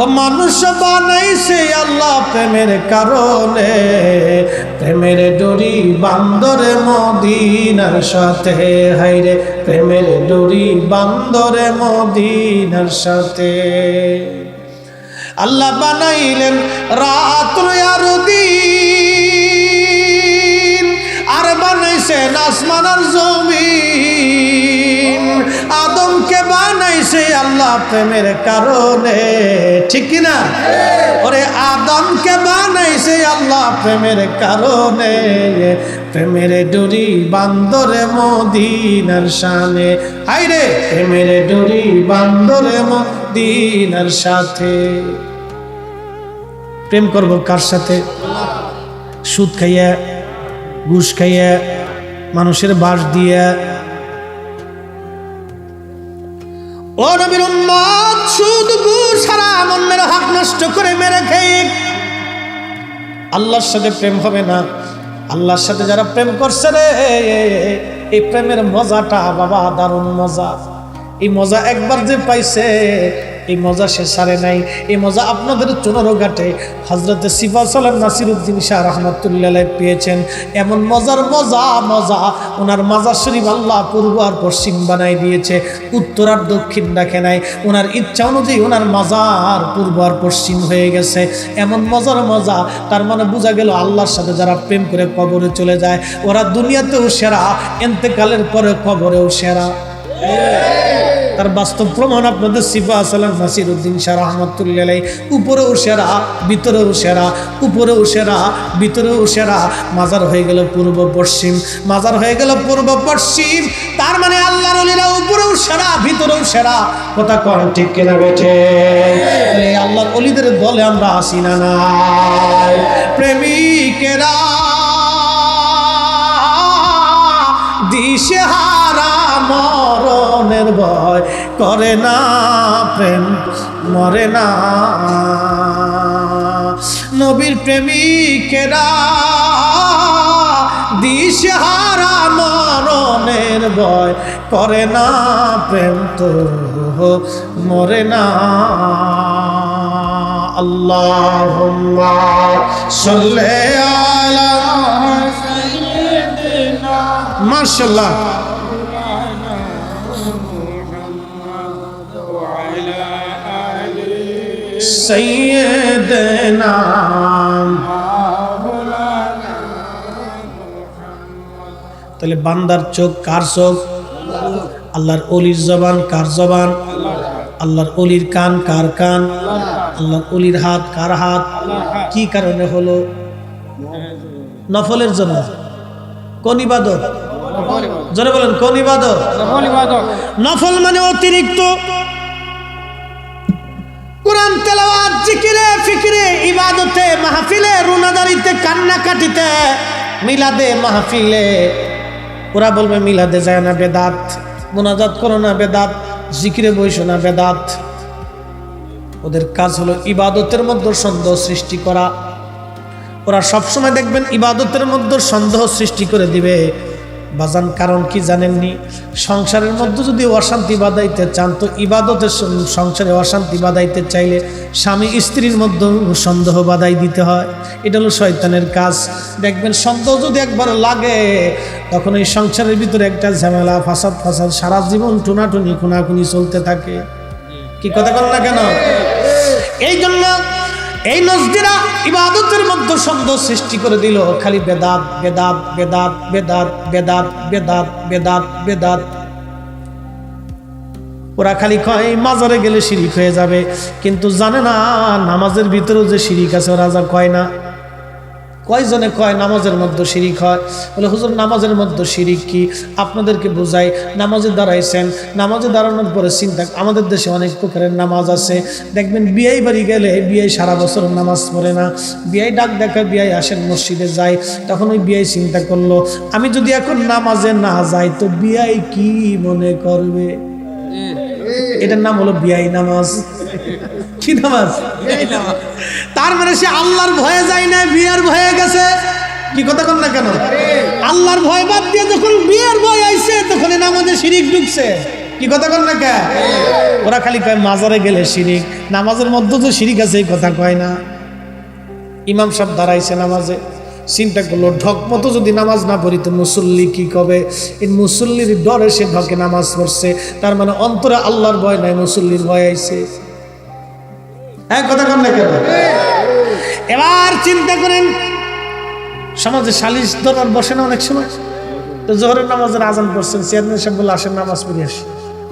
ও মানুষ বানাইছে আল্লাহ প্রেমের কারণে, প্রেমের ডোরি বান্দরে মদিনার সাথে, হাইরে প্রেমের ডোরি বান্দরে মদিনার সাথে। আল্লাহ বানাইলেন রাত আর দিন, আর বানাইছেন আসমান আর জমিন। আদমকে বানাইছে আল্লাহ প্রেমের কারণে, ঠিক কিনা? ওরে আদমকে বানাইছে আল্লাহ প্রেমের কারণে, প্রেমের ডোরি বান্দরে মদিনার শানে, হাইরে প্রেমের ডোরি বান্দরে মদিনার সাথে। প্রেম করব কার সাথে? সুদ খাইয়া, ঘুষ খাইয়া, মানুষের বাস দিয়া। ও নবীর উম্মত, সুদ ঘুষ হারাম, অন্যের হক নষ্ট করে মেরে খেয়ে আল্লাহর সাথে প্রেম হবে না। আল্লাহর সাথে যারা প্রেম করছে রে, এই প্রেমের মজাটা বাবা দারুণ মজা। এই মজা একবার যে পাইছে, এই মজা সে সারে নাই। এই মজা আপনাদের চুনারঘাটে হযরতে সিফা সালাম নাসিরউদ্দিন শাহ রহমাতুল্লাহ আলাইহি পেয়েছেন। এমন মজার মজা মজা, ওনার মাজার শরীফ আল্লাহ পূর্ব আর পশ্চিম বানাই দিয়েছে, উত্তর আর দক্ষিণ রাখে নাই। ওনার ইচ্ছা অনুযায়ী ওনার মাজার পূর্ব আর পশ্চিম হয়ে গেছে। এমন মজার মজা, তার মানে বোঝা গেল আল্লাহর সাথে যারা প্রেম করে কবরে চলে যায়, ওরা দুনিয়াতেও সেরা, ইন্তেকালের পরে কবরেও সেরা। তার বাস্তব প্রমাণ আপনাদের সিফা সালাম নাসিরউদ্দিন শাহ রহমাতুল্লাহ আলাইহি। উপরেও সেরা, ভিতরেও সেরা, উপরেও সেরা, ভিতরেও সেরা। মাজার হয়ে গেল পূর্ব পশ্চিম, মাজার হয়ে গেল পূর্ব পশ্চিম। তার মানে আল্লাহর ওলিরা উপরেও সেরা, ভিতরেও সেরা। কথা কন ঠিক কিনা বেঠে? এই আল্লাহর ওলিদের দলে আমরা আসি না নাই? প্রেমিকেরা দিশেহারা মরণের ভয় করে না, প্রেম মরে না। নবীর প্রেমিকেরা দিশেহারা মরণের ভয় করে না, প্রেম তো মরে না। আল্লাহুম্মা সাল্লি আলা সাইয়্যিদিনা, মাশাআল্লাহ, সাইয়্যিদিনা। তাহলে বান্দার চোখ কার চোখ? আল্লাহর ওলির জবান কার জবান? আল্লাহর ওলির কান কার কান? আল্লাহর ওলির হাত কার হাত? কি কারণে হলো? নফলের জন্য। কোন ইবাদত? জোরে বলেন, কোন ইবাদত? নফল মানে অতিরিক্ত। কোরআন তেলাওয়াত, জিকিরে, ফিকিরে, ইবাদতে, মাহফিলে, রুনাদারিতে, কান্নাকাটিতে, মিলাদে, মাহফিলে। ওরা বলবে মিলাদে যায় না বেদাত, মুনাজাত করো না বেদাত, জিকিরে বইসো না বেদাত। ওদের কাজ হলো ইবাদতের মধ্যে সন্দেহ সৃষ্টি করা। ওরা সবসময় দেখবেন ইবাদতের মধ্যে সন্দেহ সৃষ্টি করে দিবে। বাজান কারণ কি জানেননি? সংসারের মধ্যে যদি অশান্তি বাঁধাইতে চান, তো ইবাদতের সংসারে অশান্তি বাঁধাইতে চাইলে স্বামী স্ত্রীর মধ্যে সন্দেহ বাঁধাই দিতে হয়। এটা হলো শয়তানের কাজ। দেখবেন সন্দেহ যদি একবার লাগে, তখন এই সংসারের ভিতরে একটা ঝামেলা, ফাসাদ ফাসাদ, সারা জীবন টুনাটুনি খুনাখুনি চলতে থাকে। কি কথা বল না কেন? এই জন্য এই নজদিরা ইবাদতের মধ্যে সন্দেহ সৃষ্টি করে দিল। খালি বেদাত বেদাত বেদাত বেদাত বেদাত বেদাত বেদাত বেদাত। ওরা খালি কয় মাজারে গেলে শিরিক হয়ে যাবে, কিন্তু জানে না নামাজের ভিতরেও যে শিরিক আছে ওরা যা কয় না। কয়জনে কয় নামাজের মধ্যে শিরিক হয়? বলে হুজুর নামাজের মধ্যে শিরিক কি? আপনাদেরকে বোঝাই, নামাজে দাঁড়াইছেন, নামাজে দাঁড়ানোর পরে চিন্তা, আমাদের দেশে অনেক প্রকারের নামাজ আছে, দেখবেন বিয়াই বাড়ি গেলে বিয়াই সারা বছর নামাজ পড়ে না, বিয়াই ডাক দেখা বিয়াই আসেন মসজিদে যায়, তখন ওই বিয়াই চিন্তা করলো আমি যদি এখন নামাজে না যাই তো বিয়াই কি মনে করবে? এটার নাম হলো বিয়াই নামাজ। কি নামাজ? তার মানে সে আল্লাহর ভয়ে যায় না, বিয়ার ভয়ে গেছে। কি কথা কন না কেন? আল্লাহর ভয় বাদ দিয়ে যখন বিয়ার ভয় আইছে তখন নামাজে শিরিক ঢুকছে। কি কথা কন না কেন? ওরা খালি কয় মাজারে গেলে শিরিক, নামাজের মধ্যে তো শিরিক আছে এই কথা কয় না। ইমাম সাহেব দাঁড়াইছে নামাজে, চিন্তা করলো ঢক মতো যদি নামাজ না পড়ি তো মুসল্লি কি কবে? এই মুসল্লির ডরে সে ঢকে নামাজ পড়ছে, তার মানে অন্তরে আল্লাহর ভয় নাই, মুসল্লির ভয় আইছে। হ্যাঁ কথা কন না কেন? এবার চিন্তা করেন, সমাজে সালিশ দরবার বসে না অনেক সময়, তো জোহরের নামাজের আজান পড়ছেন, চেয়ারম্যান সাহেব বলে আসেন নামাজ পড়ে আসি,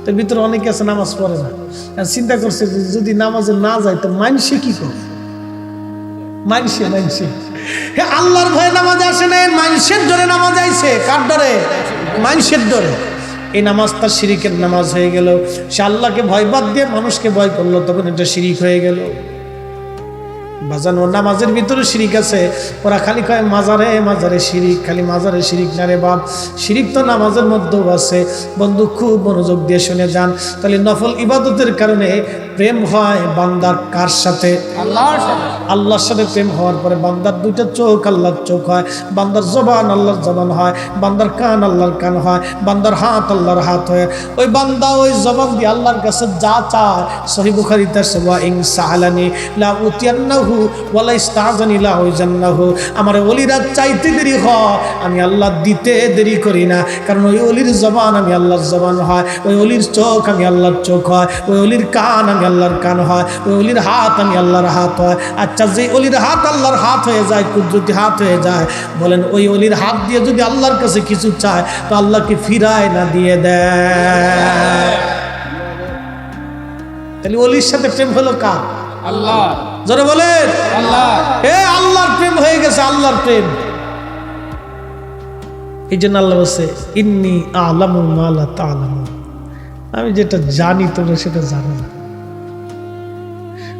তো ভিতরে অনেকে আছে নামাজ পড়ে না, চিন্তা করছে যদি নামাজে না যায় তো মানসে কি করে? মানসে আল্লাহর ভয়ে নামাজ আসে না, মানুষের ডরে নামাজ আইছে। কার ডরে? মানুষের ডরে। এই নামাজটা শিরিকের নামাজ হয়ে গেল। সে আল্লাহকে ভয় বাদ দিয়ে মানুষকে ভয় করলো, তখন এটা শিরিক হয়ে গেল। বাজানো নামাজের ভিতরে শিরিক আছে, ওরা খালি কয় মাজারে মাজারে শিরিক, খালি মাজারে শিরিক না রে বাপ, শিরিক তো নামাজের মধ্যেও আছে। বন্ধু খুব মনোযোগ দিয়ে শুনে যান, তাহলে নফল ইবাদতের কারণে প্রেম হয় বান্দার কার সাথে? আল্লাহর সাথে। প্রেম হওয়ার পরে বান্দার দুইটা চোখ আল্লাহর চোখ হয়, বান্দার জবান আল্লাহর জবান হয়, বান্দার কান আল্লাহর কান হয়, বান্দার হাত আল্লাহর হাত হয়। ওই বান্দা ওই জবান দিয়ে আল্লাহর কাছে যা চায়, সহিহ বুখারীতে আছে ওয়া ইন সাআলানি লা উতিয়ান্নাহু ওয়া লা ইস্তাযানি লা উজান্নাহু। আমার ওলিরা চাইতে দেরি হয়, আমি আল্লাহ দিতে দেরি করি না, কারণ ওই ওলির জবান আমি আল্লাহর জবান হয়, ওই ওলির চোখ আমি আল্লাহর চোখ হয়, ওই ওলির কান আমি আল্লাহর কান হয়, ওই ওলির হাত আমি আল্লাহর হাত হয়। আচ্ছা, যে ওলির হাত আল্লাহর হাত হয়ে যায়, কুদরতি হাত হয়ে যায়, বলেন ওই ওলির হাত দিয়ে যদি আল্লাহর কাছে কিছু চায় তো আল্লাহকে ফিরায় না দিয়ে দেয়? তাহলে ওলির সাথে প্রেম হলো কার? আল্লাহ। জোরে বলেন আল্লাহ। আল্লাহর প্রেম হয়ে গেছে, আল্লাহর প্রেম। এই জন্য আল্লাহ বলছে ইন্নী আ'লামু মা লা তা'লামুন, আমি যেটা জানি তোমরা সেটা জানো না।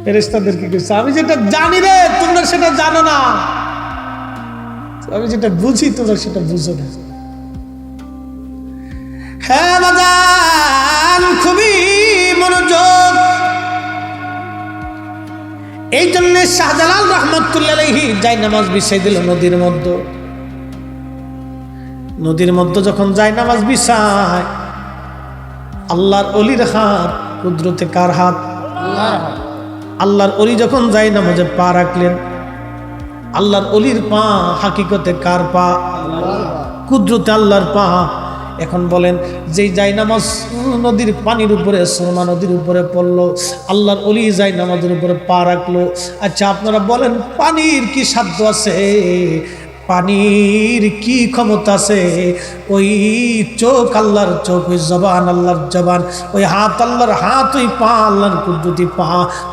ফেরেশতাদেরকে কইছে আমি যেটা জানি রে তোমরা সেটা জানো না, আমি যেটা বুঝি তোমরা সেটা বুঝো না। হ্যাঁ বাজান, খুবই মনোযোগ। এই জন্য শাহজালাল রহমাতুল্লাহ আলাইহি যাই নামাজ বিছাই দিল নদীর মধ্যে। নদীর মধ্যে যখন যাই নামাজ বিছায়, আল্লাহর অলির হাত কুদরতে কার হাত? আল্লাহর অলি যখন যাই নামাজে পা রাখলেন, আল্লাহর অলির পা হাকিকতে কার পা? কুদরতে আল্লাহর পা। এখন বলেন, যেই যাই নামাজ নদীর পানির উপরে, সুরমা নদীর উপরে পড়লো, আল্লাহর অলি যাই নামাজের উপরে পা রাখলো। আচ্ছা আপনারা বলেন পানির কি সাধ্য আছে? পানির কি ক্ষমতা আছে? ওই চোখ আল্লাহর চোখ, ওই জবান আল্লাহর জবান, ওই হাত আল্লাহর হাত, ওই পা আল্লাহর কুদরতি পা,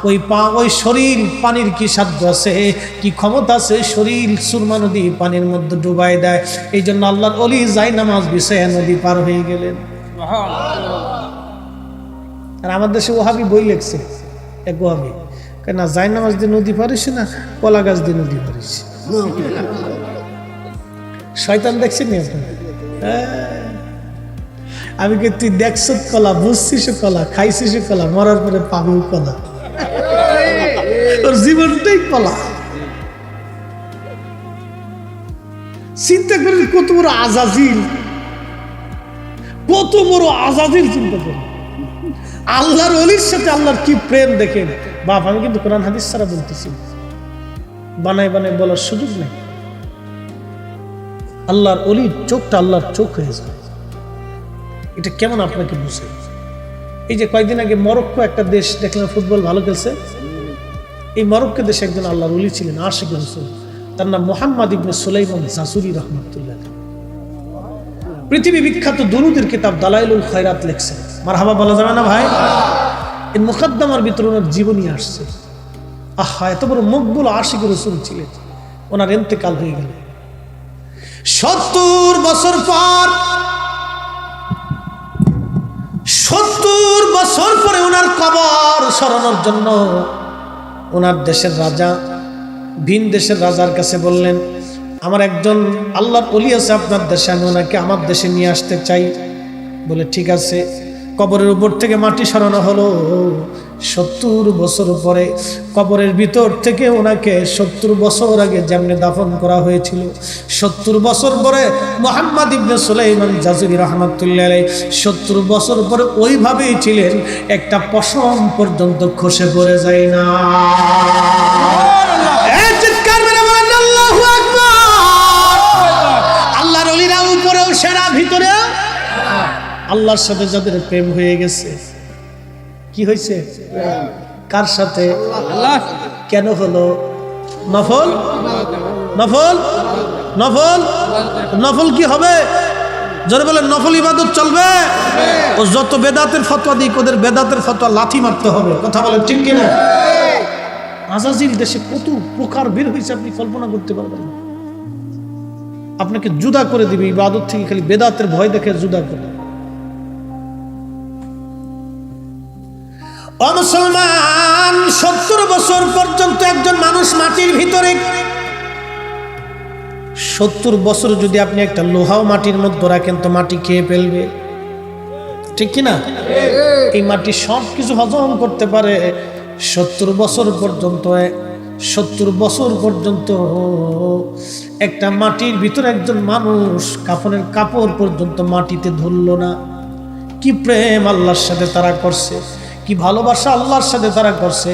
ওই পা, ওই শরীর, পানির কি সাধ্য আছে? কি ক্ষমতা আছে? শরীর সুরমা নদী পানির মধ্যে ডুবাই দেয়। এই জন্য আল্লাহর অলি যাই নামাজ বিছায়া নদী পার হয়ে গেলেন। আর আমার দেশে ওহাবি বই লেখছে, এক ওহাবি কেন যাই নামাজ দিয়ে নদী পারিস না, কলা গাছ দিয়ে নদী পারিস। শয়তান দেখছেন নি আপনার? আমি কে তুই দেখছ কলা, বুঝছিস কলা, খাইছিস কলা, মরার পরে পাবি কলা, তোর জীবনটাই কলা। চিন্তা করেন কত বড় আজাজিল, কত বড় আজাজিল। চিন্তা করেন আল্লাহর ওলির সাথে আল্লাহর কি প্রেম দেখেন। বাপ আমি কিন্তু কোরআন হাদিস ছাড়া বলতেছি, বানায় বানায় বলার সুযোগ নেই। আল্লাহর অলির চোখটা আল্লাহর চোখ হয়ে যায়। এটা কেমন আপনাকে বুঝে? এই যে কয়েকদিন আগে মরক্কো একটা দেশ দেখলাম ফুটবল ভালো খেলছে, এই মরক্কো দেশে একজন আল্লাহর ওলি ছিলেন, আশিক রাসূল, তার নাম মুহাম্মদ ইবনে সুলাইমান জাসুরি রাহমাতুল্লাহ। পৃথিবী বিখ্যাত দুরুদের কিতাব দালাইলুল খায়রাত লেখছে। মারহাবা বলা যাবে না ভাই? এই মুকদ্দমার ভিতরে ওনার জীবনী আসছে। আহা, এত বড় মকবুল আশিক রাসূল ছিলেন। ওনার ইন্তেকাল হয়ে গেল। 70 বছর পর 70 বছর পরে ওনার কবর সরানোর জন্য ওনার দেশের রাজা ভিন দেশের রাজার কাছে বললেন, আমার একজন আল্লাহর ওলি আছে আপনার দেশে, আমি ওনাকে আমার দেশে নিয়ে আসতে চাই। বলে ঠিক আছে। কবরের উপর থেকে মাটি সরানো হলো। 70 বছর পরে কবরের ভিতর থেকে ওনাকে 70 বছর আগে যেমনে দাফন করা হয়েছিল, 70 বছর পরে মুহাম্মদ ইবনে সুলাইমান জাজুরি রাহমাতুল্লাহ আলাইহি 70 বছর পরে ওইভাবেই ছিলেন, একটা পশম পর্যন্ত খসে পড়ে যায় না। চিৎকার মেরে বলেন আল্লাহু আকবার। আল্লাহর ওলিরা উপরেও সেরা, ভিতরেও। আল্লাহর সাথে যাদের প্রেম হয়ে গেছে, কি হয়েছে? কার সাথে? আল্লাহ। কেন হলো? নফল নফল নফল নফল কি হবে? যারা বলেন নফল ইবাদত চলবে, ও যত বেদাতের ফতোয়া দিক ওদের বেদাতের ফতোয়া লাথি মারতে হবে। কথা বলেন ঠিক কিনা? আজাজিল দেশে কত প্রকার বের হয়েছে আপনি কল্পনা করতে পারবেন না। আপনাকে জুদা করে দিবে ইবাদত থেকে, খালি বেদাতের ভয় দেখে জুদা করে। ও মুসলমান, 70 বছর পর্যন্ত একজন মানুষ মাটির ভিতরে, 70 বছর যদি আপনি একটা লোহাও মাটির মধ্যে রাখেন তো মাটি খেয়ে ফেলবে, ঠিক কিনা? এই মাটি সব কিছু হজম করতে পারে। 70 বছর পর্যন্ত 70 বছর পর্যন্ত একটা মাটির ভিতরে একজন মানুষ কাফনের কাপড় পর্যন্ত মাটিতে ধরল না। কি প্রেম আল্লাহর সাথে তারা করছে, কি ভালোবাসা আল্লাহর সাথে তারা করছে।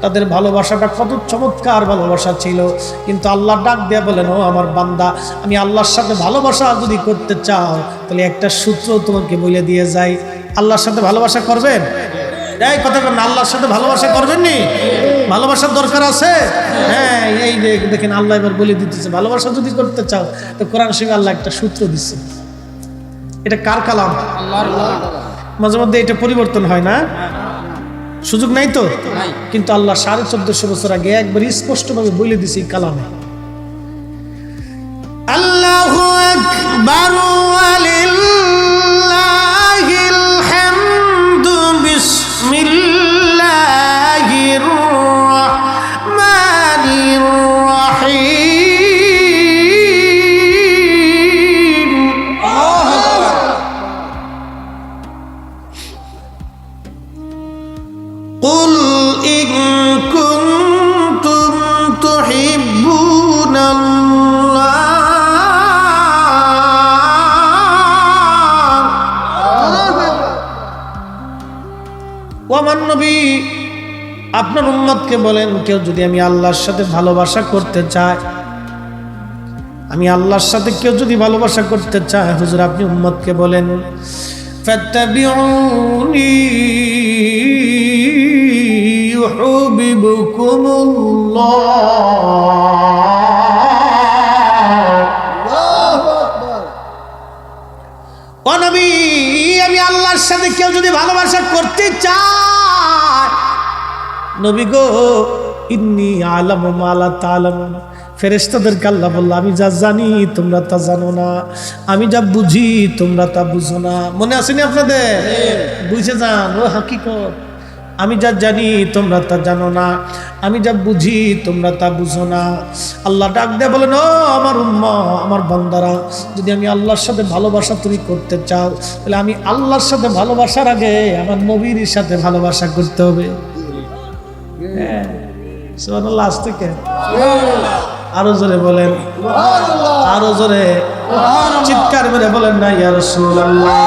তাদের ভালোবাসাটা কত চমৎকার ভালোবাসা ছিল। কিন্তু আল্লাহ ডাক দেয়া বলেন, ও আমার বান্দা, আমি আল্লাহর সাথে ভালোবাসা যদি করতে চাও তাহলে একটা সূত্র তোমাকে বলে দিয়ে যাই। আল্লাহর সাথে ভালোবাসা করবেন? এই কথা বলেন, আল্লাহর সাথে ভালোবাসা করবেন নি? ভালোবাসার দরকার আছে। হ্যাঁ, এই দেখেন আল্লাহ এবার বলে দিতেছে, ভালোবাসা যদি করতে চাও তো কোরআন শরীফে আল্লাহ একটা সূত্র দিচ্ছে। এটা কার কালাম? আল্লাহর। মাঝে মধ্যে এটা পরিবর্তন হয় না, সুযোগ নাই তো। কিন্তু আল্লাহ 1450 বছর আগে একবার স্পষ্টভাবে বলে দিছে এই কালামে। আল্লাহু আকবার ওয়ালিল্লাহিল হামদু বিসমিল্লাহির রাহমানির রাহিম। قل إن كنتم تحبون الله ওয়ামান নবী, আপনার উম্মতকে বলেন, কেউ যদি আমি আল্লাহর সাথে ভালোবাসা করতে চায়, আমি আল্লাহর সাথে কেউ যদি ভালোবাসা করতে চায়, হুজুর আপনি উম্মতকে বলেন, ফাত্তাবিউনি ও নবী, আমি আল্লাহর সাথে কেউ যদি ভালোবাসা করতে চায়, নবী গো, ইন্নী আলামু মা লা তা'লামুন, ফেরেশতাদেরকে আল্লাহ বলল, আমি যা জানি তোমরা তা জানো না, আমি যা বুঝি তোমরা তা বুঝো না। মনে আসেনি আপনাদের? বুঝে যান, ও হাকিকত। আমি যা জানি তোমরা তা জানো না, আমি যা বুঝি তোমরা তা বুঝো না। আল্লাহ ডাক দিয়ে বলেন, ও আমার উম্মাহ, আমার বান্দারা, যদি আমি আল্লাহর সাথে ভালোবাসা তুমি করতে চাও তাহলে আমি আল্লাহর সাথে ভালোবাসার আগে আমার নবীর সাথে ভালোবাসা করতে হবে। হ্যাঁ, সুবহানাল্লাহ। আজ থেকে আরো জোরে বলেন, আরো জোরে চিৎকার মেরে বলেন না ইয়া রাসূলুল্লাহ।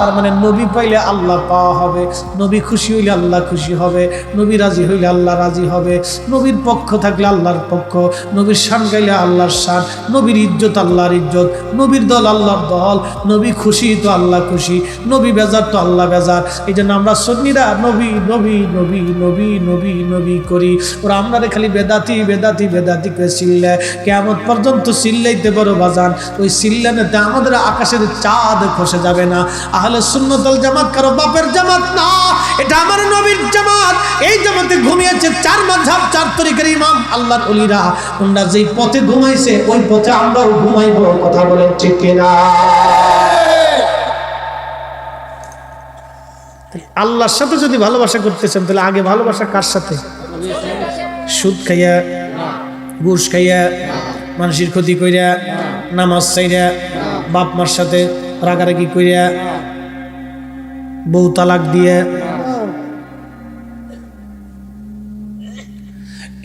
তার মানে নবী পাইলে আল্লাহ পাওয়া হবে, নবী খুশি হইলে আল্লাহ খুশি হবে, নবী রাজি হইলে আল্লাহ রাজি হবে, নবীর পক্ষ থাকলে আল্লাহর পক্ষ, নবীর শান গাইলে আল্লাহর শান, নবীর ইজ্জত আল্লাহর ইজ্জত, নবীর দল আল্লাহর দল, নবী খুশি তো আল্লাহ খুশি, নবী বেজার তো আল্লাহ বেজার। এই জন্য আমরা সুন্নিরা নবী নবী নবী নবী নবী নবী করি। ওরা আমরা খালি বেদাতি বেদাতি বেদাতি করে চিল্লায়, কিয়ামত পর্যন্ত চিল্লাইতে বড় বাজান। ওই চিল্লানোতে আমাদের আকাশের চাঁদ খসে যাবে না। আহলে সুন্নাত ওয়াল জামাত কারো বাপের জামাত না, এটা আমার নবীর জামাত। এই জামাতে ঘুমিয়েছে 4 মাযহাব 4 তরিকার ইমাম আল্লাহর ওলিরা। ওনারা যেই পথে ঘুমাইছে ওই পথে আমরাও ঘুমাইবো। কথা বলেন ঠিক কিনা? আল্লাহর সাথে যদি ভালোবাসা করতেছেন তাহলে আগে ভালোবাসা কার সাথে? সুদ খাইয়া, ঘুষ খাইয়া, মানুষের ক্ষতি কইরা, নামাজ চাইরা, বাপ মার সাথে রাগারাগি কইরা, বউ তালাক দিয়ে।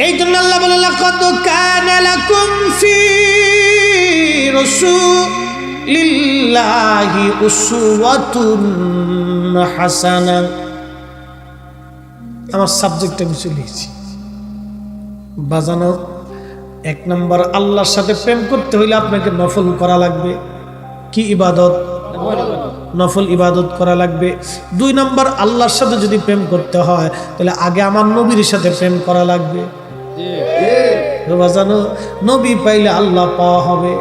এই জন্য আল্লাহ বলে লাকাদ কানা লাকুম ফি রাসূলিল্লাহি উসওয়াতুন হাসানা। আমার সাবজেক্টটা কিছু লিখছি বাজানো। 1 নম্বর, আল্লাহর সাথে প্রেম করতে হইলে আপনাকে নফল করা লাগবে। কি ইবাদত? নফল ইবাদত করা লাগবে। 2 নম্বর, আল্লাহর সাথে যদি প্রেম করতে হয় তাহলে আগে আমার নবীর সাথে প্রেম করা লাগবে। বাজানো, নবী পাইলে আল্লাহ পাওয়া হবে,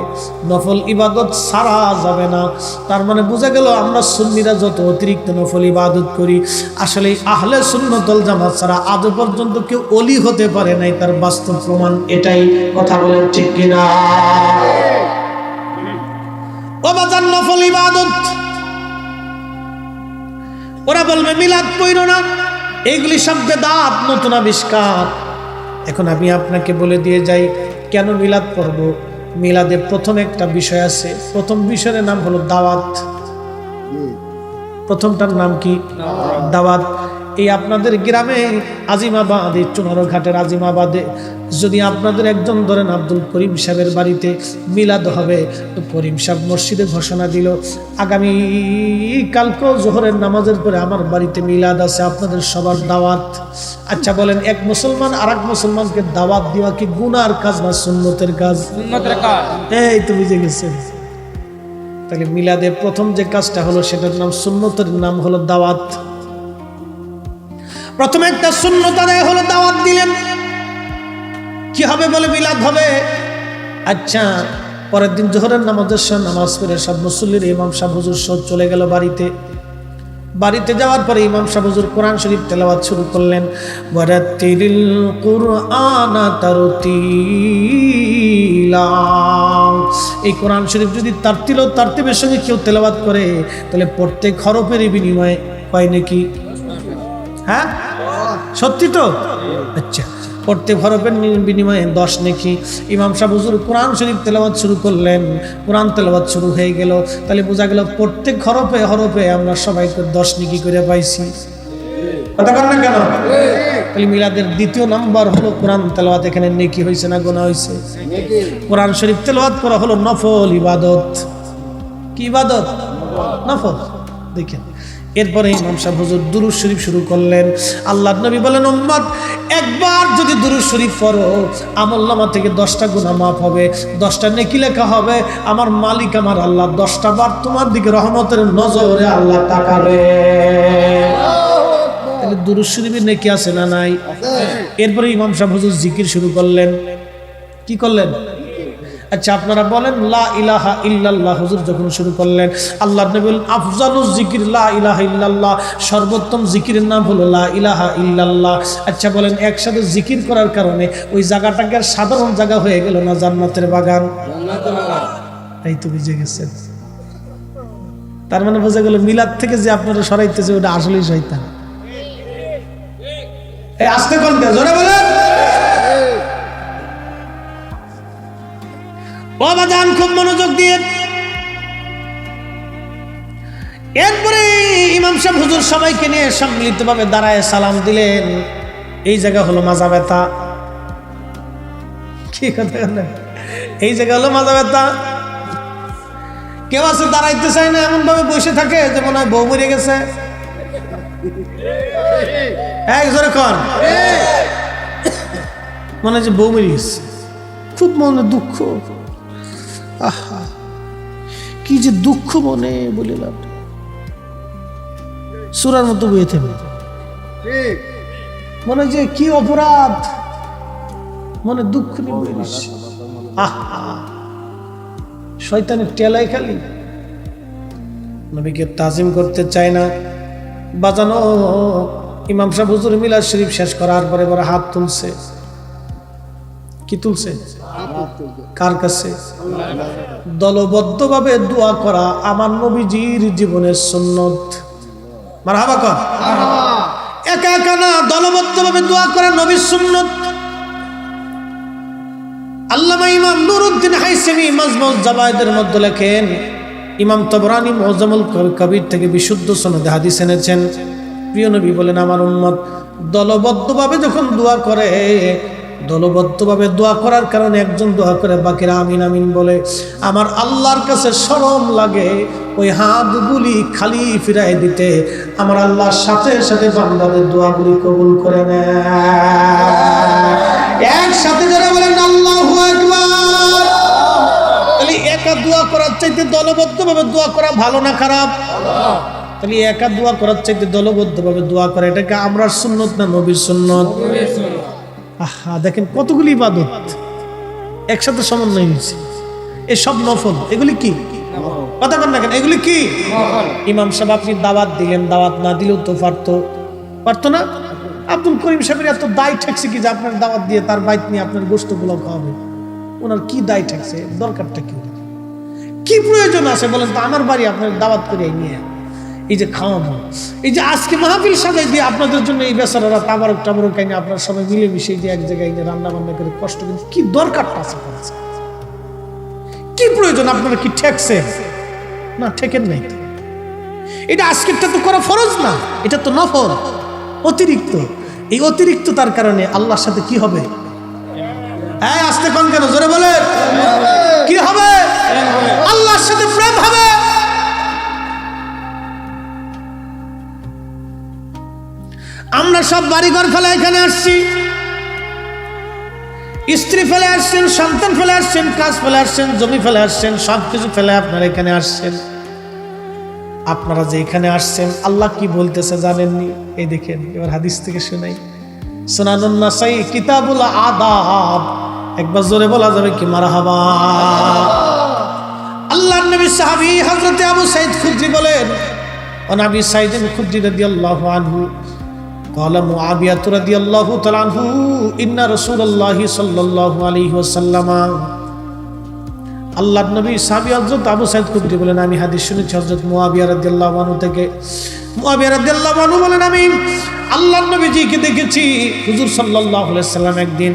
নফল ইবাদত ছাড়া যাবে না। তার মানে বোঝা গেল আমরা সুন্নিরা যত অতিরিক্ত নফল ইবাদত করি, আসলে আহলে সুন্নাত ওয়াল জামাত ছাড়া আজ পর্যন্ত কেউ ওলি হতে পারে নাই, তার বাস্তব প্রমাণ এটাই। কথা বলেন ঠিক কিনা? ও বাজান, নফল ইবাদত ওরা বলবে মিলাদ পড়ো না, এগুলি সব বেদাত, নতুন আবিষ্কার। এখন আমি আপনাকে বলে দিয়ে যাই কেন মিলাদ পড়ব। মিলাদে প্রথম একটা বিষয় আছে, প্রথম বিষয়ের নাম হলো দাওয়াত। প্রথমটার নাম কি? দাওয়াত। এই আপনাদের গ্রামে আজিমাবাদে, চুনারঘাটের আজিমাবাদে যদি আপনাদের একজন ধরেন আব্দুল করিম সাহেবের বাড়িতে মিলাদ হবে, তো করিম সাহেব মসজিদে ঘোষণা দিল আগামী কালকে জোহরের নামাজের পরে আমার বাড়িতে মিলাদ আছে, আপনাদের সবার দাওয়াত। আচ্ছা বলেন, এক মুসলমান আর এক মুসলমানকে দাওয়াত দেওয়া কি গুনার কাজ না সুন্নতের কাজ? সুন্নতের কাজ। এই তো বুঝে গেছেন। তাহলে মিলাদে প্রথম যে কাজটা হলো সেটার নাম সুন্নতের নাম হলো দাওয়াত। প্রথমে একটা সুন্নত আদায় হলো, দাওয়াত দিলেন। কি হবে বলে মিলাদ হবে। আচ্ছা, পরের দিন জোহরের নামাজের সময় নামাজ পড়ে সব মুসল্লির ইমাম সাহেব হুজুর সব চলে গেল বাড়িতে। বাড়িতে যাওয়ার পরে ইমাম সাহেব হুজুর কোরআন শরীফ তেলাওয়াত শুরু করলেন। ওয়ারাতিলিল কুরআনা তারতিলা। এই কোরআন শরীফ যদি তারতিবের সঙ্গে কেউ তেলাওয়াত করে তাহলে প্রত্যেক হরফের বিনিময়ে পায় নাকি? হ্যাঁ, সত্যি তো? আচ্ছা, প্রত্যেক হরফের বিনিময়ে 10 নেকি। ইমাম সাহেব হুজুর কোরআন শরীফ তেলাওয়াত শুরু করলেন। কোরআন তেলাওয়াত শুরু হয়ে গেল, তাহলে বোঝা গেল প্রত্যেক হরফে হরফে আমরা সবাইকে 10 নেকি করে পাইছি। কথা বল না কেন? তাহলে মিলাদের দ্বিতীয় নাম্বার হলো কোরআন তেলাওয়াত। এখানে নেকি হয়েছে না গুনাহ হয়েছে? কোরআন শরীফ তেলাওয়াত করা হলো নফল ইবাদত। কি ইবাদত? নফল। দেখেন, এরপরে ইমাম সাহেব হুজুর দুরূদ শরীফ শুরু করলেন। আল্লাহর নবী বলেন, উম্মত একবার যদি দুরূদ শরীফ পড়ো আমলনামা থেকে 10টা গুনাহ মাফ হবে, 10টা নেকি লেখা হবে। আমার মালিক আমার আল্লাহ 10টা বার তোমার দিকে রহমতের নজরে আল্লাহ তাকাবে। তাহলে দুরূদ শরীফে নেকি আছে না নাই? এরপরে ইমাম সাহেব হুজুর জিকির শুরু করলেন। কি করলেন? আচ্ছা, আপনারা বলেন লা ইলাহা ইল্লাল্লাহ হুজুর যখন শুরু করলেন, আল্লাহর নবী বলেন আফজালুজ জিকির লা ইলাহা ইল্লাল্লাহ, সর্বোত্তম জিকিরের নাম হলো লা ইলাহা ইল্লাল্লাহ। আচ্ছা বলেন, একসাথে জিকির করার কারণে ওই জায়গাটাকে আর সাধারণ জায়গা হয়ে গেল না জান্নাতের বাগান? এই তো বুঝে গেছেন। তার মানে বোঝা গেল মিলাদ থেকে যে আপনারা সরাইতেছে ওটা আসলেই শয়তান। এই আস্তে কোন জোরে বলেন। ও বাজান, খুব মনোযোগ দিয়ে। এরপরে ইমাম সাহেব হুজুর সবাইকে নিয়ে সম্মিলিতভাবে দাঁড়ায় সালাম দিলেন। এই জায়গা হলো মাজা ব্যথা। কি কথা বলেন? এই জায়গা হলো মাজা ব্যথা। কেউ আছে দাঁড়াইতে চায় না, এমন ভাবে বসে থাকে যে মনে হয় বউ মরে গেছে। এক জোরে কর, মনে হয় যে বউ মরে গেছে। খুব মনে দুঃখ। আহা, কি যে দুঃখ মনে বলিলাম। সূরার মতো বইয়ে থেমে মনে যে কি অপরাধ, মনে দুঃখ নিয়ে বয়ে নিচ্ছে। আহা, শয়তানের টেলাই খালি নবীকে তাজিম করতে চায় না। বাজানো ইমাম সাহেব হুজুর মিলাদ শরীফ শেষ করার পরে বড় হাত তুলছে। কি তুলছে? কার কাছে? দলবদ্ধভাবে দোয়া করা আমার নবীজির জীবনের সুন্নত। মারহাবা কর। একা একা না, দলবদ্ধভাবে দোয়া করা নবীর সুন্নত। আল্লামা ইমাম নুরউদ্দিন হাইসেমি মাজমুজ জাওয়ায়েদের মধ্যে লেখেন, ইমাম তবরানী মুআজ্জামুল কবির থেকে বিশুদ্ধ সনদে হাদিস এনেছেন, প্রিয় নবী বলেন আমার উম্মত দলবদ্ধভাবে যখন দোয়া করে, দলবদ্ধভাবে দোয়া করার কারণে একজন দোয়া করে বাকিরা আমিন আমিন বলে, আমার আল্লাহর কাছে শরম লাগে ওই হাতগুলি খালি ফিরাই দিতে। আমার আল্লাহর সাথে সাথে বান্দাদের দোয়াগুলি কবুল করে নেয়। একসাথে যারা বলেন আল্লাহু আকবার। তাহলে একা দোয়া করার চাইতে দলবদ্ধভাবে দোয়া করা ভালো না খারাপ? তাহলে একা দোয়া করার চাইতে দলবদ্ধভাবে দোয়া করা, এটাকে আমরার সুন্নত না নবীর সুন্নত? আহা, দেখেন কতগুলি ইবাদত একসাথে সমন্বয় হয়েছে। এসব নফল, এগুলি কি কথা বলেন না কেন? এগুলি কি? ইমাম সাহেব আপনি দাওয়াত দিলেন, দাওয়াত না দিলেও তো পারতো না? আব্দুল করিম সাহেবের এত দায় ঠেকছে কি যে আপনার দাওয়াত দিয়ে তার বাইত নিয়ে আপনার গোশতগুলো খাওয়াবে? ওনার কি দায় ঠেকছে? দরকারটা কি প্রয়োজন আছে বলেন তো? আমার বাড়ি আপনার দাওয়াত করে নিয়ে এই যে খাওয়াবো, এই যে আজকে মাহফিল সাজাই দিয়ে আপনাদের জন্য এই বেচারারা তাবারক টাবারক আইনে আপনার সবাই মিলেমিশে দিয়ে এক জায়গায় রান্না বান্না করে কষ্ট, কিন্তু কি দরকারটা আছে? কি প্রয়োজন? আপনারা কি ঠেকছে? না, ঠেকেন নাই। এটা আজকেরটা তো করা ফরজ না, এটা তো নফল, অতিরিক্ত। এই অতিরিক্ততার কারণে আল্লাহর সাথে কি হবে? হ্যাঁ, আসতে কোন কেন? জোরে বলে কি হবে? আল্লাহর সাথে প্রেম হবে। আমরা সব বাড়িঘর ফেলে এখানে আসছি, স্ত্রী ফেলে আসছেন, সন্তান ফেলে আসছেন, কাজ ফেলে আসছেন, জমি ফেলে আসছেন, সবকিছু ফেলে আপনারা এখানে আসছেন। আপনারা যে এখানে আসছেন আল্লাহ কি বলতেছে জানেননি? এই দেখেন, এবার হাদিস থেকে শোনাই। সুনানুন নাসাই কিতাবুল আদাব, একবার জোরে বলা যাবে কি মারহাবা? আল্লাহর নবী সাহাবী হযরত আবু সাঈদ খুদরি বলেন, নবী সাঈদ খুদরি রাদিয়াল্লাহু আনহু قال معاوية رضي الله تعالى عنه إن رسول الله صلى الله عليه وسلم আল্লাহর নবী সাহাবী হযরত আবু সাঈদ খুদরি বলেন, আমি হাদিস শুনেছি হযরত মুআবিয়া রাদিয়াল্লাহু আনহু থেকে। মুআবিয়া রাদিয়াল্লাহু আনহু বলেন, আমি আল্লাহর নবীজিকে দেখেছি হুজুর সাল্লাল্লাহু আলাইহি সাল্লাম একদিন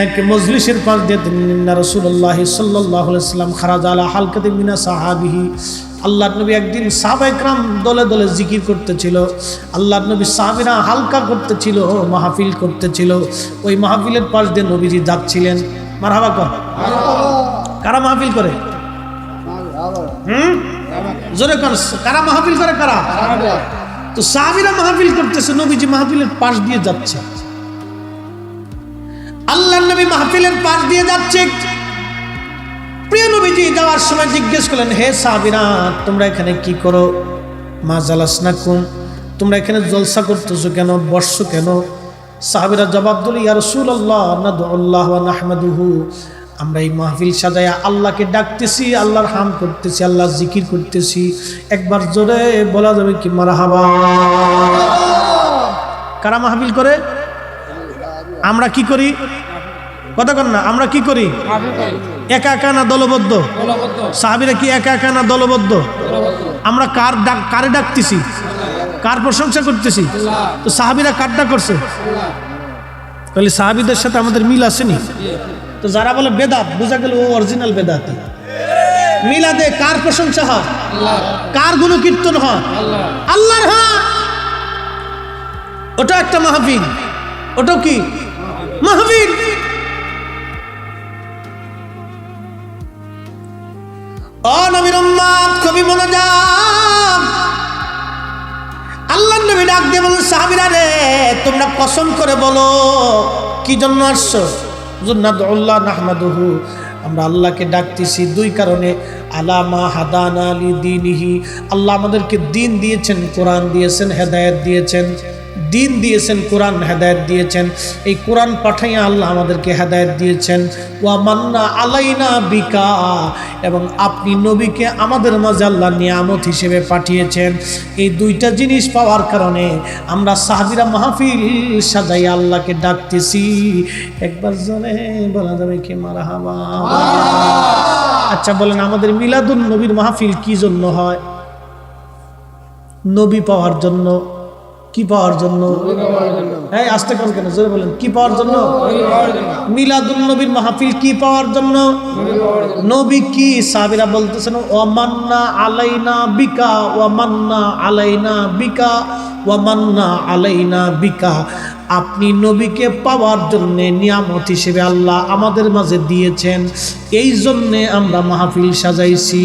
এক মজলিসের পাশ দিয়ে ইন্না রাসূলুল্লাহ সাল্লাল্লাহু আলাইহি সাল্লাম খারাজা আলা হালকাতিন মিনা সাহাবিহি। আল্লাহর নবী একদিন সাহাবায়ে কেরাম দলে দলে জিকির করতেছিল। আল্লাহর নবী সাহাবীরা হালকা করতেছিল, মাহফিল করতেছিল। ওই মাহফিলের পাশ দিয়ে নবীজি যাচ্ছিলেন। মারহাবা কর। কারা মাহফিল করে? জোরে কর। কারা মাহফিল করে? কারা? তো সাহাবীরা মাহফিল করতেছে, নবীজি মাহফিলের পাশ দিয়ে যাচ্ছে। আল্লাহর নবী মাহফিলের পাশ দিয়ে যাচ্ছে। প্রিয় নবীজি যাওয়ার সময় জিজ্ঞেস করলেন, হে সাহাবীরা, তোমরা এখানে কি করো? মা জালাসনাকুম, তোমরা এখানে জলসা করতেছো কেন, বসছো কেন? সাহাবীরা জবাব দিল, ইয়া রাসূলুল্লাহ নাদউল্লাহ ওয়া নাহমাদুহু, আমরা এই মাহফিল সাজায়া আল্লাহকে ডাকতেছি, আল্লাহর হাম করতেছি, আল্লাহর জিকির করতেছি। একবার জোরে বলা যাবে কি মারহাবা? কারা মাহফিল করে? আমরা কি করি? কথা কন না, আমরা কি করি? একা একা না দলবদ্ধ? সাহাবীরা কি একা একা না দলবদ্ধ? আমরা কারে ডাকতেছি? কার প্রশংসা করতেছি? তো সাহাবীরা কারটা করছে? তাহলে সাহাবীদের সাথে আমাদের মিল আসেনি? তো যারা বলে বেদাত, বোঝা গেল ও অরিজিনাল বেদাতি। মিলাদে কার প্রশংসা হয়? কার গুণকীর্তন হয়? আল্লাহর। হ্যাঁ, ওটা একটা মাহফিল। ওটাও কি মাহফিল? ও নবীর উম্মত, খুবই মনোযোগ। আল্লাহর নবী ডাক দিয়ে বলেন, সাহাবীরা রে, তোমরা কসম করে বলো কি জন্য আসছো? হুজুর নাদউল্লাহ নাহমাদুহু, আমরা আল্লাহকে ডাকতেছি দুই কারণে। আলামা হাদানা লিদীনিহি, আল্লাহ আমাদেরকে দ্বীন দিয়েছেন, কোরআন দিয়েছেন, হেদায়েত দিয়েছেন। দিন দিয়েছেন, কোরআন হেদায়েত দিয়েছেন। এই কোরআন পাঠাইয়া আল্লাহ আমাদেরকে হেদায়েত দিয়েছেন। ওয়া মান্না আলাইনা বিকা, এবং আপনি নবীকে আমাদের মাঝে আল্লাহ নিয়ামত হিসেবে পাঠিয়েছেন। এই দুইটা জিনিস পাওয়ার কারণে আমরা সাহাবীরা মাহফিল সাজাই আল্লাহকে ডাকতেছি। একবার জনে বলা যাবে কি মারহাবা। আচ্ছা বলেন, আমাদের মিলাদুন নবীর মাহফিল কি জন্য হয়? নবী পাওয়ার জন্য। কি পাওয়ার জন্য? হ্যাঁ, আস্তে করে কেন, জোরে বলেন। কি পাওয়ার জন্য? মিলাদুন নবীর মাহফিল কি পাওয়ার জন্য? নবী কি? সাহাবীরা বলতেছেন ওয়া মান্না আলাইনা বিকা, ওয়া মান্না আলাইনা বিকা, ওয়া মান্না আলাইনা বিকা। আপনি নবীকে পাওয়ার জন্য নিয়ামত হিসেবে আল্লাহ আমাদের মাঝে দিয়েছেন, এই জন্যে আমরা মাহফিল সাজাইছি।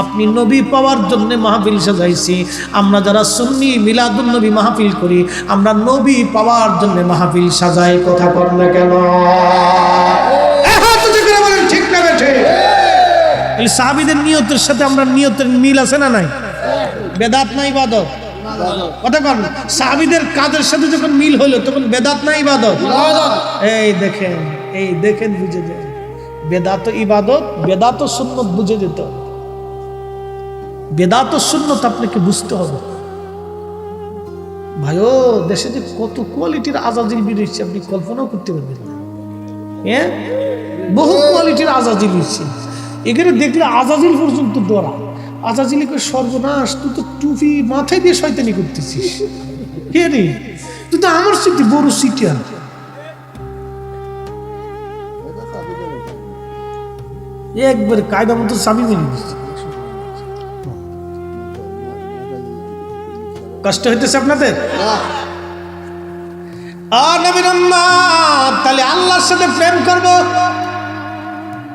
আপনি নবী পাওয়ার জন্য মাহফিল সাজাইছি। আমরা যারা সুন্নি মিলাদুন নবী মাহফিল করি, আমরা নবী পাওয়ার জন্য মাহফিল সাজাই। কথা কর না কেন? ঠিক না বেঠে? এই সাহাবীদের নিয়তের সাথে আমরা নিয়তের মিল আছে না নাই? বেদাত না ইবাদত? কথা কর। সাহাবীদের কাজের সাথে যখন মিল হলো তখন বেদাত না ইবাদত? এই দেখেন বুঝে যায়। বেদাত ইবাদত, বেদাত সুন্নত বুঝে যেত। বেদাত সুন্নত আপনাকে বুঝতে হবে। ভাইও, দেশে যে কত কোয়ালিটির আজাজিল বেরিয়েছে আপনি কল্পনাও করতে পারবেন না। হ্যাঁ, বহু কোয়ালিটির আজাজিল হচ্ছে। এখানে দেখলে আজাজিল পর্যন্ত ডরা। আজাজিল করে সর্বনাশ, তুই তো টুপি মাথায় দিয়ে শয়তানি করতেছিস। কে রে? তুই তো আমার সিটি বড় সিটিয়ার। একবার কায়দা মতো চাবি মেরে দিচ্ছে। কষ্ট হইতেছে আপনাদের? নবীর উম্মত, তাহলে আল্লাহর সাথে প্রেম করব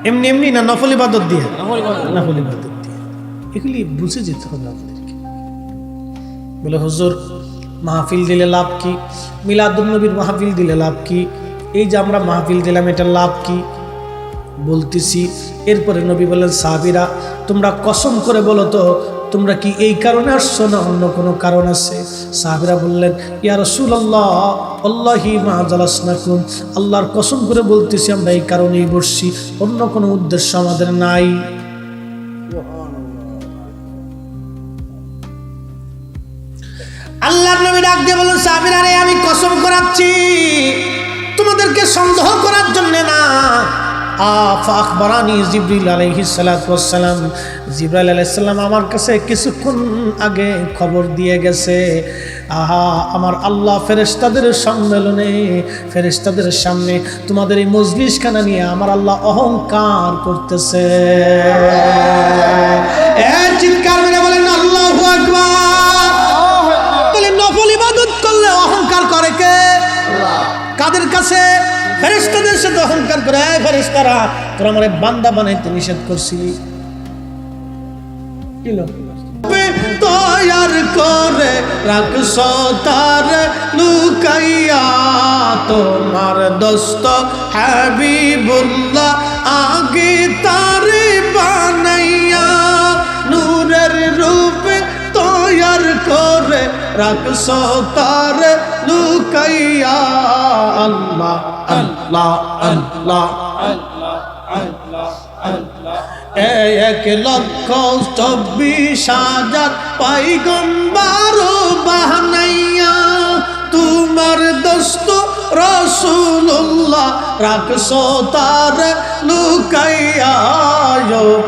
এমনি এমনি না, নফল ইবাদত দিয়ে? নফল ইবাদত দিয়ে। এগুলি বুঝে যেতে হবে আপনাদেরকে। বলে হুজুর, মাহফিল দিলে লাভ কি? মিলাদুন নবীর মাহফিল দিলে লাভ কি? এই যে আমরা মাহফিল দিলাম, এটা লাভ কি বলতেছি। এরপরে নবী বললেন, সাহাবীরা তোমরা কসম করে বলো তো, তোমরা কি এই কারণে আসছো না অন্য কোনো কারণ আছে? সাহাবীরা বললেন, ইয়া রাসূলুল্লাহ আল্লাহি মা জালাসনাকুম, আল্লাহর কসম করে বলতেছি আমরা এই কারণেই বসছি, অন্য কোনো উদ্দেশ্য আমাদের নাই। আল্লাহর নবী ডাক দিয়ে বললেন, সাহাবীরা রে, আমি কসম করাচ্ছি তোমাদেরকে সন্দেহ করার জন্য না। আখবারানি জিবরিল আলাইহিস সালাতু ওয়াস সালাম, জিবরাইল আলাইহিস সালাম আমার কাছে কিছুক্ষণ আগে খবর দিয়ে গেছে, আমার আল্লাহ ফেরেশতাদের সম্মেলনে, ফেরেশতাদের সামনে তোমাদের এই মজলিসখানা নিয়ে আমার আল্লাহ অহংকার করতেছে। চিৎকার মেরে বলেন আল্লাহু আকবার। তাহলে নফল ইবাদত করলে অহংকার করে কে? কাদের কাছে? ফেরেশতাদের সাথে অহংকার করে। ফেরেশতারা, তোরা আমারে বান্দা বানাইতে নিষেধ করছিলি, তৈয়ার করে রাখছো তার লুকাইয়া, তোমার দোস্ত হাবিবুল্লাহ আগে তারে বানাইয়া, নূরের রূপে তৈয়ার করে রাখছো তার লুকাইয়া। আল্লাহ আল্লাহ আল্লাহ আল্লাহ আল্লাহ আল্লাহ। 1,24,000 পয়গম্বর বানাইয়া, তোমার দোস্ত রাসূলুল্লাহ রাখছো তার লুকাইয়া।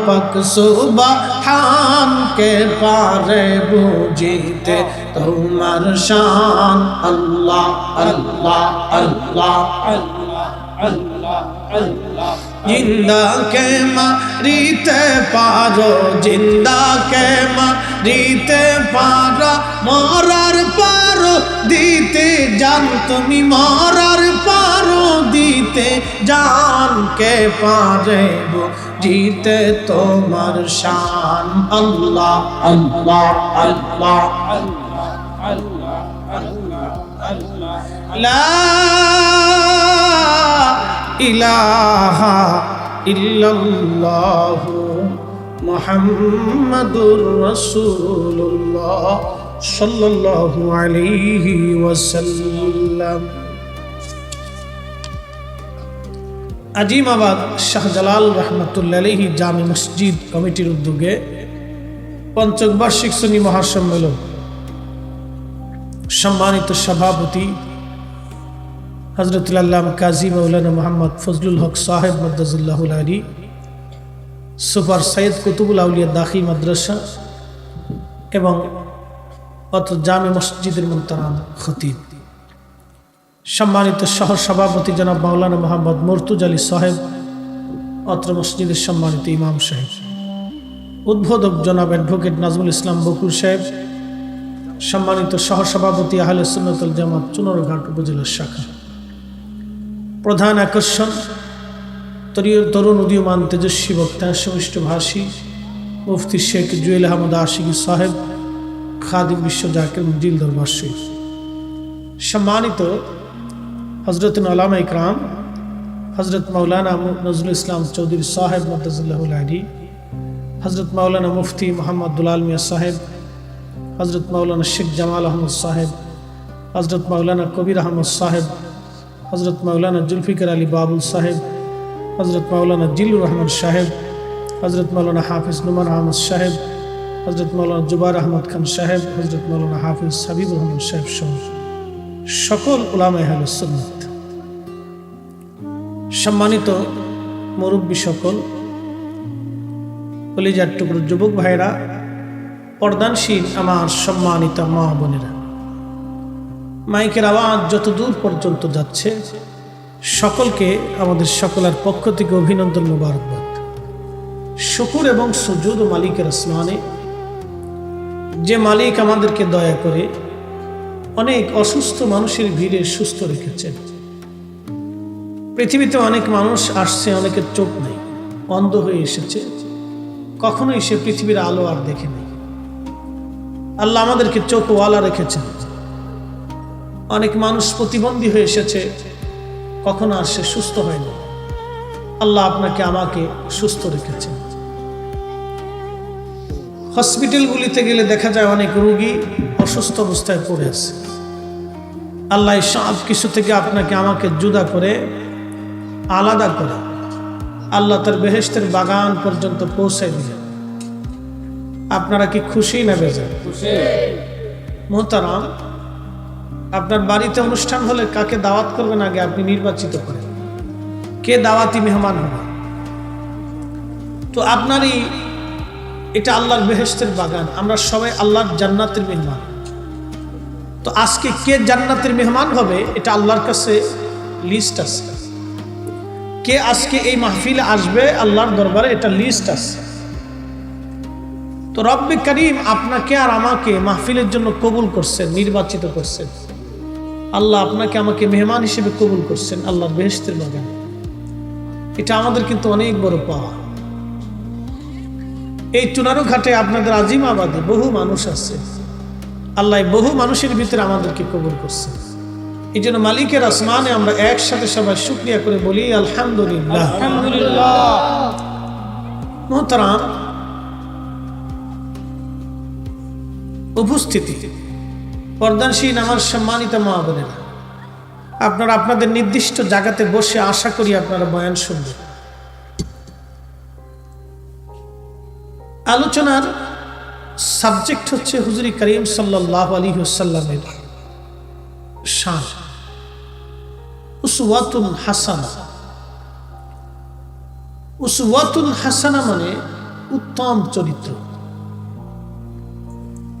পাক সুবহান কে পারে বুঝিতে তোমার শান। আল্লাহ আল্লাহ আল্লাহ আল্লাহ আল্লাহ আল্লাহ। জিন্দাকে মারিতে পারো, জিন্দাকে মারিতে পারো, মরার পারো দিতে জান, তুমি মরার পারো দিতে জান, কে পারে জিতে তোমার শান। আল্লাহ আল্লাহ আল্লাহ আল্লাহ আল্লাহ আল্লাহ আল্লাহ। লা ইলাহা ইল্লাল্লাহু মুহাম্মাদুর রাসূলুল্লাহ সাল্লাল্লাহু আলাইহি ওয়াসাল্লাম। আজিমাবাদ শাহজালাল রহমতুল্লাহ আলাইহি জামে মসজিদ কমিটির উদ্যোগে পঞ্চম বার্ষিক সুন্নি মহাসম্মেলন, সম্মানিত সভাপতি হযরতুল আল্লামা কাজী মাওলানা মোহাম্মদ ফজলুল হক সাহেব মাদ্দাজুল্লাহুল আলী, সুপার সৈয়দ কুতুবুল আউলিয়া দাখিল মাদ্রাসা এবং অত্র জামে মসজিদের মুহতারাম খতিব, সম্মানিত সহ সভাপতি জনাব মাওলানা মোহাম্মদ মুর্তুজা আলী সাহেব, অত্র মসজিদের সম্মানিত ইমাম সাহেব, উদ্বোধক জনাব অ্যাডভোকেট নাজমুল ইসলাম বকুল সাহেব, সম্মানিত সহ সভাপতি আহলে সুন্নাত ওয়াল জামাত চুনারঘাট উপজেলা শাখা, প্রধান আকর্ষণ তরুণ উদীয়মান তেজস্বী বক্তা সুমিষ্ট ভাষী মুফতি শেখ জুয়েল আহমদ আশিকি সাহেব, খাদিম বিশ্ব জাকির মঞ্জিল দরবার শরীফ, সম্মানিত হযরতুল উলামা ইকরাম হযরত মাওলানা নজরুল ইসলাম চৌধুরী সাহেব মাদ্দাজুল্লাহুল আলী, হযরত মাওলানা মুফতি মোহাম্মদ দুলাল মিয়া সাহেব, হযরত মাওলানা শেখ জামাল আহমদ সাহেব, হযরত মাওলানা কবির আহমদ সাহেব, হযরত মাওলানা জুলফিকার আলী বাবুল সাহেব, হযরত মাওলানা জিল্লুর রহমান সাহেব, হযরত মাওলানা হাফিজ নুমান আহমদ সাহেব, হযরত মাওলানা জুবার আহমদ খান সাহেব, হযরত মাওলানা হাফিজ হাবিবুর রহমান সাহেব সহ সকল উলামায়ে আহলে সুন্নাত, সম্মানিত মুরব্বী সকল, কলিজার টুকরো যুবক ভাইরা, পর্দানশীল আমার সম্মানিত মা বোনেরা, মাইকের আওয়াজ যত দূর পর্যন্ত যাচ্ছে সকলকে আমাদের সকলের পক্ষ থেকে অভিনন্দন মোবারকবাদ। শুকর এবং সুজুদ মালিকের আসমানে, যে মালিক আমাদেরকে দয়া করে অনেক অসুস্থ মানুষের ভিড়ে সুস্থ রেখেছেন। পৃথিবীতে অনেক মানুষ আসছে, অনেকের চোখ নেই, অন্ধ হয়ে এসেছে, কখনোই সে পৃথিবীর আলো আর দেখে নেই। আল্লাহ আমাদেরকে চোখওয়ালা রেখেছেন। অনেক মানুষ প্রতিবন্ধী হয়ে এসেছে, কখনো আর সে সুস্থ হয়নি। আল্লাহ আপনাকে আমাকে সুস্থ রেখেছেন। হসপিটালগুলিতে গেলে দেখা যায় অনেক রোগী অসুস্থ অবস্থায় পড়ে আছে। আল্লাহ সব কিছু থেকে আপনাকে আমাকে জুদা করে, আলাদা করে আল্লাহ তার বেহেশতের বাগান পর্যন্ত পৌঁছায় দিলেন। আপনারা কি খুশি না বেজার? মোহতারাম, আপনার বাড়িতে অনুষ্ঠান হলে কাকে দাওয়াত করবেন আগে আপনি নির্বাচিত করেন, কে দাওয়াতি মেহমান হবে। তো আপনারই এটা আল্লাহর বেহেশতের বাগান, আমরা সবাই আল্লাহর জান্নাতের মেহমান। তো আজকে কে জান্নাতের মেহমান হবে এটা আল্লাহর কাছে লিস্ট আছে। কে আজকে এই মাহফিলে আসবে আল্লাহর দরবারে এটা লিস্ট আছে। তো রব্বে করিম আপনাকে আর আমাকে মাহফিলের জন্য কবুল করছেন, নির্বাচিত করছেন। আল্লাহ আপনাকে আমাকে মেহমান হিসেবে কবুল করছেন আল্লাহর বেহেশতের বাগানে। এটা আমাদের কিন্তু অনেক বড় পাওয়া। এই চুনারঘাটে আপনাদের আজিমাবাদে বহু মানুষ আছে, আল্লাহ বহু মানুষের ভিতরে আমাদেরকে কবুল করছেন। এই জন্য মালিকের আসমানে আমরা একসাথে সবাই শুকরিয়া করে বলি আলহামদুলিল্লাহ। মোহতারাম, উপস্থিতি পর্দানশীল আমার সম্মানিত মা বোনেরা, আপনারা আপনাদের নির্দিষ্ট জায়গাতে বসে আশা করি আপনারা বয়ান শুনবেন। আলোচনার সাবজেক্ট হচ্ছে হুজুরে করিম সাল্লাল্লাহু আলাইহি ওয়াসাল্লামের শান, উসওয়াতুন হাসানা। উসওয়াতুন হাসানা মানে উত্তম চরিত্র।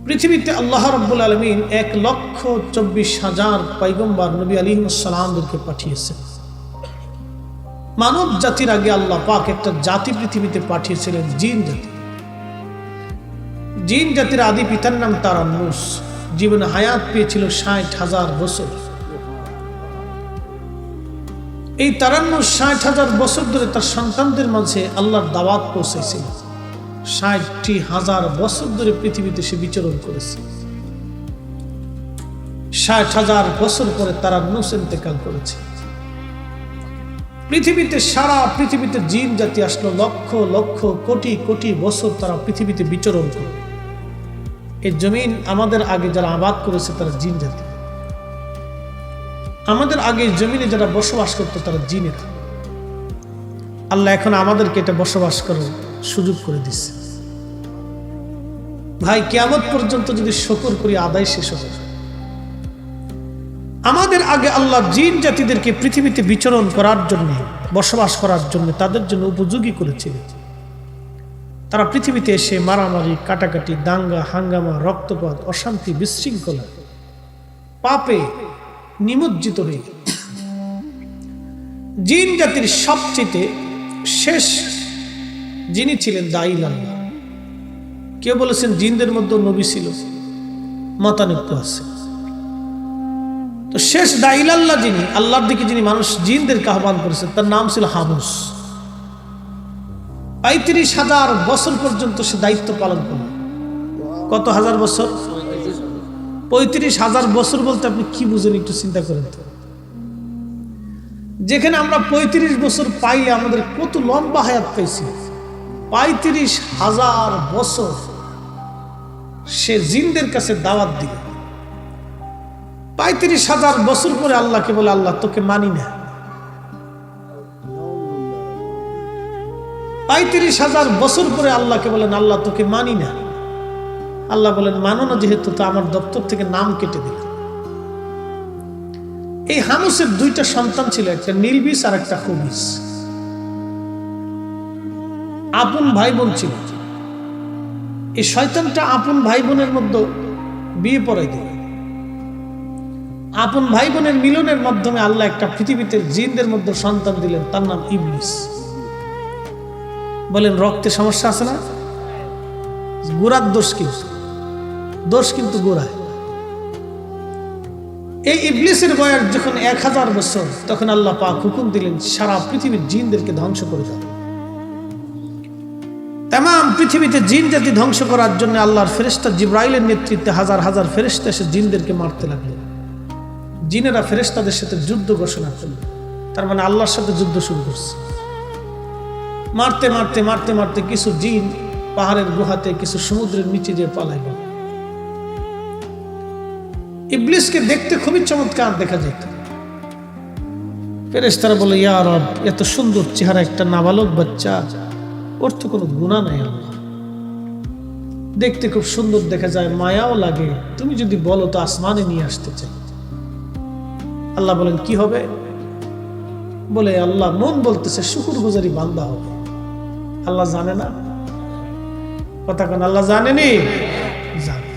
পৃথিবীতে আল্লাহ রাব্বুল আলামিন 1,24,000 পয়গম্বর নবী আলাইহিস সালামদেরকে পাঠিয়েছেন। মানব জাতির আগে আল্লাহ পাক একটা জাতি পৃথিবীতে পাঠিয়েছিলেন, জিন জাতি। জিন জাতির আদি পিতার নাম তারান্নুস। জীবনে হায়াত পেয়েছিল 60,000 বছর। এই তারান্নুস 60,000 বছর ধরে তার সন্তানদের মাঝে আল্লাহর দাওয়াত পৌঁছেছিল। 60,000 বছর ধরে পৃথিবীতে সে বিচরণ করেছে। 60,000 বছর পরে তারান্নুস ইন্তেকাল করেছে। পৃথিবীতে সারা পৃথিবীতে জিন জাতি আসলো, লক্ষ লক্ষ কোটি কোটি বছর তারা পৃথিবীতে বিচরণ করে। এই জমিন আমাদের আগে যারা আবাদ করেছে তারা জিন জাতি, আমাদের আগে জমিনে যারা বসবাস করতো তারা জিনেরা। আল্লাহ এখন আমাদেরকে এটা বসবাস করার সুযোগ করে দিচ্ছে। ভাই কিয়ামত পর্যন্ত যদি শুকর করি আদায় শেষ হবে। আমাদের আগে আল্লাহ জিন জাতিদেরকে পৃথিবীতে বিচরণ করার জন্য, বসবাস করার জন্য তাদের জন্য উপযোগী করেছিলেন। তারা পৃথিবীতে এসে মারামারি, কাটাকাটি, দাঙ্গা হাঙ্গামা, রক্তপাত, অশান্তি, বিশৃঙ্খলা, পাপে নিমজ্জিত হয়ে গেল। জিন জাতির সবচেয়ে শেষ যিনি ছিলেন দাঈল আল্লাহ। কেউ বলেছেন জিনদের মধ্যে নবী ছিল, মতানৈক্য আছে। তো শেষ দাঈল আল্লাহ যিনি, আল্লাহর দিকে যিনি মানুষ জিনদেরকে আহ্বান করেছেন, তার নাম ছিল হামুস। ৩৫,০০০ বছর পর্যন্ত সে দায়িত্ব পালন করল। কত হাজার বছর? ৩৫,০০০ বছর বলতে আপনি কি বুঝেন একটু চিন্তা করেন তো। যেখানে আমরা ৩৫ বছর পাইলে আমাদের কত লম্বা হায়াত পাইছি, ৩৫,০০০ বছর সে জিনদের কাছে দাওয়াত দিল। ৩৫,০০০ বছর পরে আল্লাহকে বলে, আল্লাহ তোকে মানি না। ৩৫,০০০ বছর পরে আল্লাহকে বলেন, আল্লাহ তোকে মানি না। আল্লাহ বলেন, মানো না যেহেতু, তো আমার দপ্তর থেকে নাম কেটে দিল। এই হামুসের 2টা সন্তান ছিল, একটা নীলবিস আর একটা খুবিস। আপন ভাই বোন ছিল। এই শয়তানটা আপন ভাই বোনের মধ্যে বিয়ে পড়াই দিল। আপন ভাই বোনের মিলনের মাধ্যমে আল্লাহ একটা পৃথিবীতে জিনদের মধ্যে সন্তান দিলেন, তার নাম ইবলিস। বলেন রক্তে সমস্যা আছে না? গোড়ার দোষ কিন্তু, দোষ কিন্তু গোড়ায়। এই ইবলিসের বয়স যখন 1000 বছর, তখন আল্লাহ পাক হুকুম দিলেন সারা পৃথিবীর জিনদেরকে ধ্বংস করে দাও। তামাম পৃথিবীতে জিন জাতি ধ্বংস করার জন্য আল্লাহর ফেরেশতা জিবরাইলের নেতৃত্বে হাজার হাজার ফেরেশতা এসে জিনদেরকে মারতে লাগলো। জিনেরা ফেরেশতাদের সাথে যুদ্ধ ঘোষণা করল। তার মানে আল্লাহর সাথে যুদ্ধ শুরু করছে। মারতে মারতে মারতে মারতে কিছু জিন পাহাড়ের গুহাতে, কিছু সমুদ্রের নিচে যে পালাই গেল। ইবলিসকে দেখতে খুবই চমৎকার দেখা যেত। ফেরেশতারা বলে, ইয়া রব, এত সুন্দর চেহারা একটা নাবালক বাচ্চা, ওর তো কোনো গুনাহ নাই আল্লাহ, দেখতে খুব সুন্দর দেখা যায়, মায়াও লাগে, তুমি যদি বলো তো আসমানে নিয়ে আসতে চাই। আল্লাহ বলেন, কি হবে? বলে, আল্লাহ মন বলতেছে শুকরগুজারি বান্দা হবে। আল্লাহ জানে না? কথা কোন আল্লাহ জানেনি? জানে।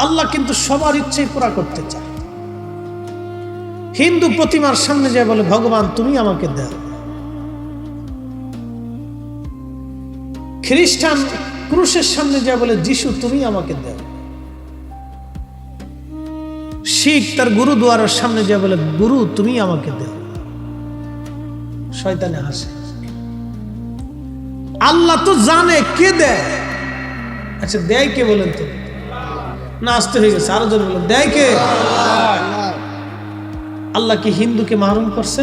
আল্লাহ কিন্তু সবার ইচ্ছাই পুরা করতে চায়। হিন্দু প্রতিমার সামনে যায় বলে, ভগবান তুমি আমাকে দাও। খ্রিস্টান ক্রুশের সামনে যায় বলে, যিশু তুমি আমাকে দাও। শিখ তার গুরুদুয়ারের সামনে যায় বলে, গুরু তুমি আমাকে দাও। শয়তানে হাসে। আল্লাহ তো জানে কে দেয়। আচ্ছা দেয় কে বলেন তো? না আসতে হয়ে গেছে, আরো জন বলেন, দেয় কে? আল্লাহ কি হিন্দুকে মাহরুম করছে?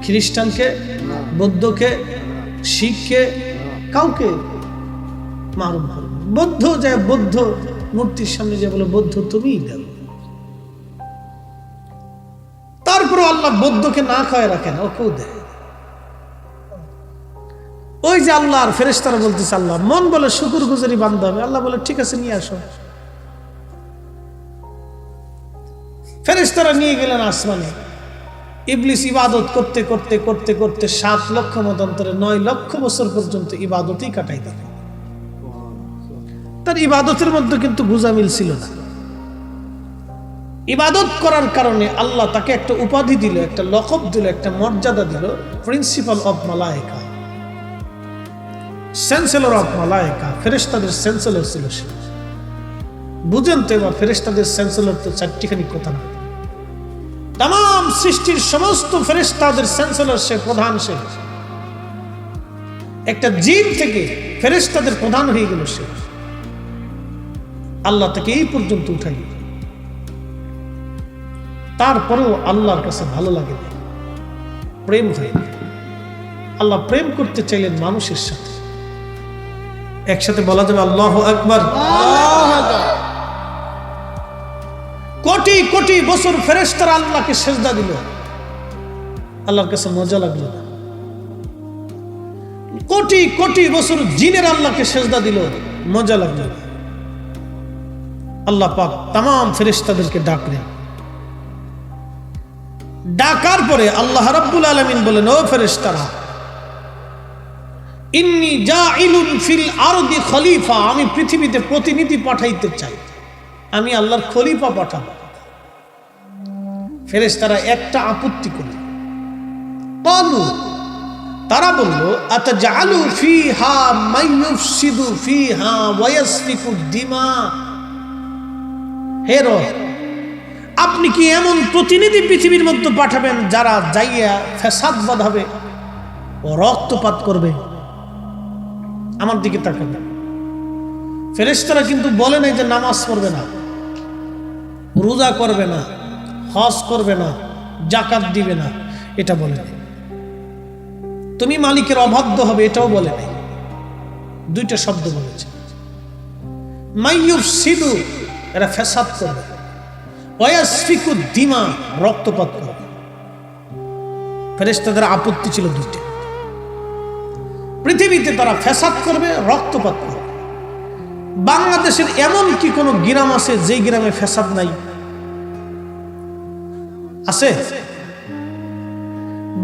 খ্রিস্টানকে, বৌদ্ধকে, শিখকে, কাউকে মাহরুম করে? বৌদ্ধ যায়, বৌদ্ধ মূর্তির সামনে যায় বলে, বৌদ্ধ তুমিই দাও। তারপরে আল্লাহ বৌদ্ধকে না খাওয়ায় রাখেন, ওকেও দেয়। ওই যে আল্লাহ আর ফেরেশতারা বলতেছে, আল্লাহ মন বলে শুকরগুজারি বান্দা হবে। আল্লাহ বলে, ঠিক আছে নিয়ে আসো। ফেরেশতারা নিয়ে গেলেন আসমানে। ইবলিস ইবাদত করতে করতে করতে করতে 7 লক্ষ মতান্তরে 9 লক্ষ বছর পর্যন্ত ইবাদতেই কাটাই দিল। তার ইবাদতের মধ্যে কিন্তু গুজামিল ছিল না। ইবাদত করার কারণে আল্লাহ তাকে একটা উপাধি দিল, একটা লকব দিল, একটা মর্যাদা দিল, প্রিন্সিপাল অফ মালায়েকা, চ্যান্সেলর অফ মালায়েকা। ফেরেশতাদের চ্যান্সেলর ছিল সে। বুঝেন তো এবার, ফেরেশতাদের চ্যান্সেলর তো 4টিখানি কথা না। তাম সৃষ্টির সমস্ত ফেরেশতাদের চ্যান্সেলর সে, প্রধান সে। একটা জিন থেকে ফেরেশতাদের প্রধান হয়ে গেল সে। আল্লাহ তাকে এই পর্যন্ত উঠাই। তারপরেও আল্লাহর কাছে ভালো লাগে না, প্রেম হয় না। আল্লাহ প্রেম করতে চাইলেন মানুষের সাথে। একসাথে বলা যাবে আল্লাহু আকবার। কোটি কোটি বছর ফেরেশতারা আল্লাহকে সেজদা দিল, আল্লাহর কাছে মজা লাগলো না। কোটি কোটি বছর জিনের আল্লাহকে সেজদা দিল, মজা লাগলো না। আল্লাহ পাক তামাম ফেরেশতাদেরকে ডাকলেন। ডাকার পরে আল্লাহ রাব্বুল আলামিন বলেন, ও ফেরেশতারা, ইন্নী জাইলুন ফিল আরদি খলিফা, আমি পৃথিবীতে প্রতিনিধি পাঠাইতে চাই, আমি আল্লাহর খলিফা পাঠাবো। ফেরেশতারা একটা আপত্তি করল, ক্বালু, তারা বলল, আতাজআলু ফিহা মান ইউফসিদু ফিহা ওয়া ইয়াসফিকু দিমা, হে রব, আপনি কি এমন প্রতিনিধি পৃথিবীর মধ্যে পাঠাবেন যারা যাইয়া ফ্যাসাদ বাঁধাবে ও রক্তপাত করবে? আমার দিকে তাকাবেন। ফেরেশতারা কিন্তু বলে নাই যে নামাজ পড়বে না, রোজা করবে না, হজ করবে না, যাকাত দিবে না, এটা বলে নাই। তুমি মালিকের অবাধ্য হবে, এটাও বলে নাই। দুইটা শব্দ বলেছে, মাইয়ুফসিদু, এরা ফ্যাসাদ করবে, ওয়ায়াসফিকু দিমা, রক্তপাত করবে। ফেরেশতাদের আপত্তি ছিল দুইটা, পৃথিবীতে তারা ফ্যাসাদ করবে, রক্তপাত করবে। বাংলাদেশের এমন কি কোনো গ্রাম আছে যেই গ্রামে ফ্যাসাদ নাই? আছে?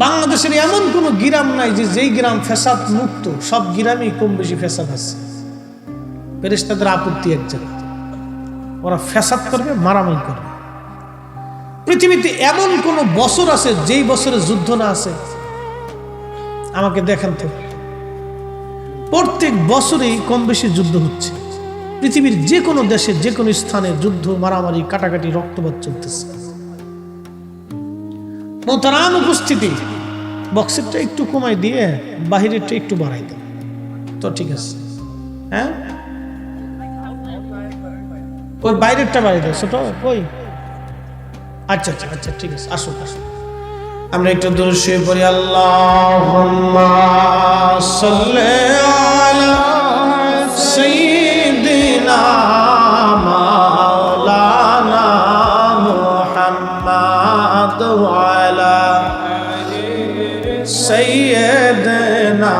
বাংলাদেশের এমন কোন গ্রাম নাই যে যেই গ্রাম ফ্যাসাদ মুক্ত? সব গ্রামে কম বেশি ফ্যাসাদ আছে। ফেরেশতাদের আপত্তি এক জায়গায়, ওরা ফ্যাসাদ করবে, মারামারি করবে। পৃথিবীতে এমন কোন বছর আছে যেই বছরে যুদ্ধ না আছে? আমাকে দেখান তো। প্রত্যেক বছরেই কম বেশি যুদ্ধ হচ্ছে। পৃথিবীর যে কোনো দেশে যে কোনো স্থানে যুদ্ধ, মারামারি, কাটাকাটি, রক্তপাত চলতেছে। মোহতারাম উপস্থিতি, বক্সেরটা একটু কমাই দিয়ে বাহিরেরটা একটু বাড়াই দেন তো, ঠিক আছে? হ্যাঁ, ওই বাইরেরটা বাড়াই দেয় ছোট, ওই আচ্ছা আচ্ছা আচ্ছা, ঠিক আছে, আসুন আসুন, আমরা একটু দূরে শুয়ে পড়ি। আল্লাহুম্মা সাল্লি আলা সাইয়্যিদিনা মাওলানা মুহাম্মাদ ওয়া আলা সাইয়্যিদিনা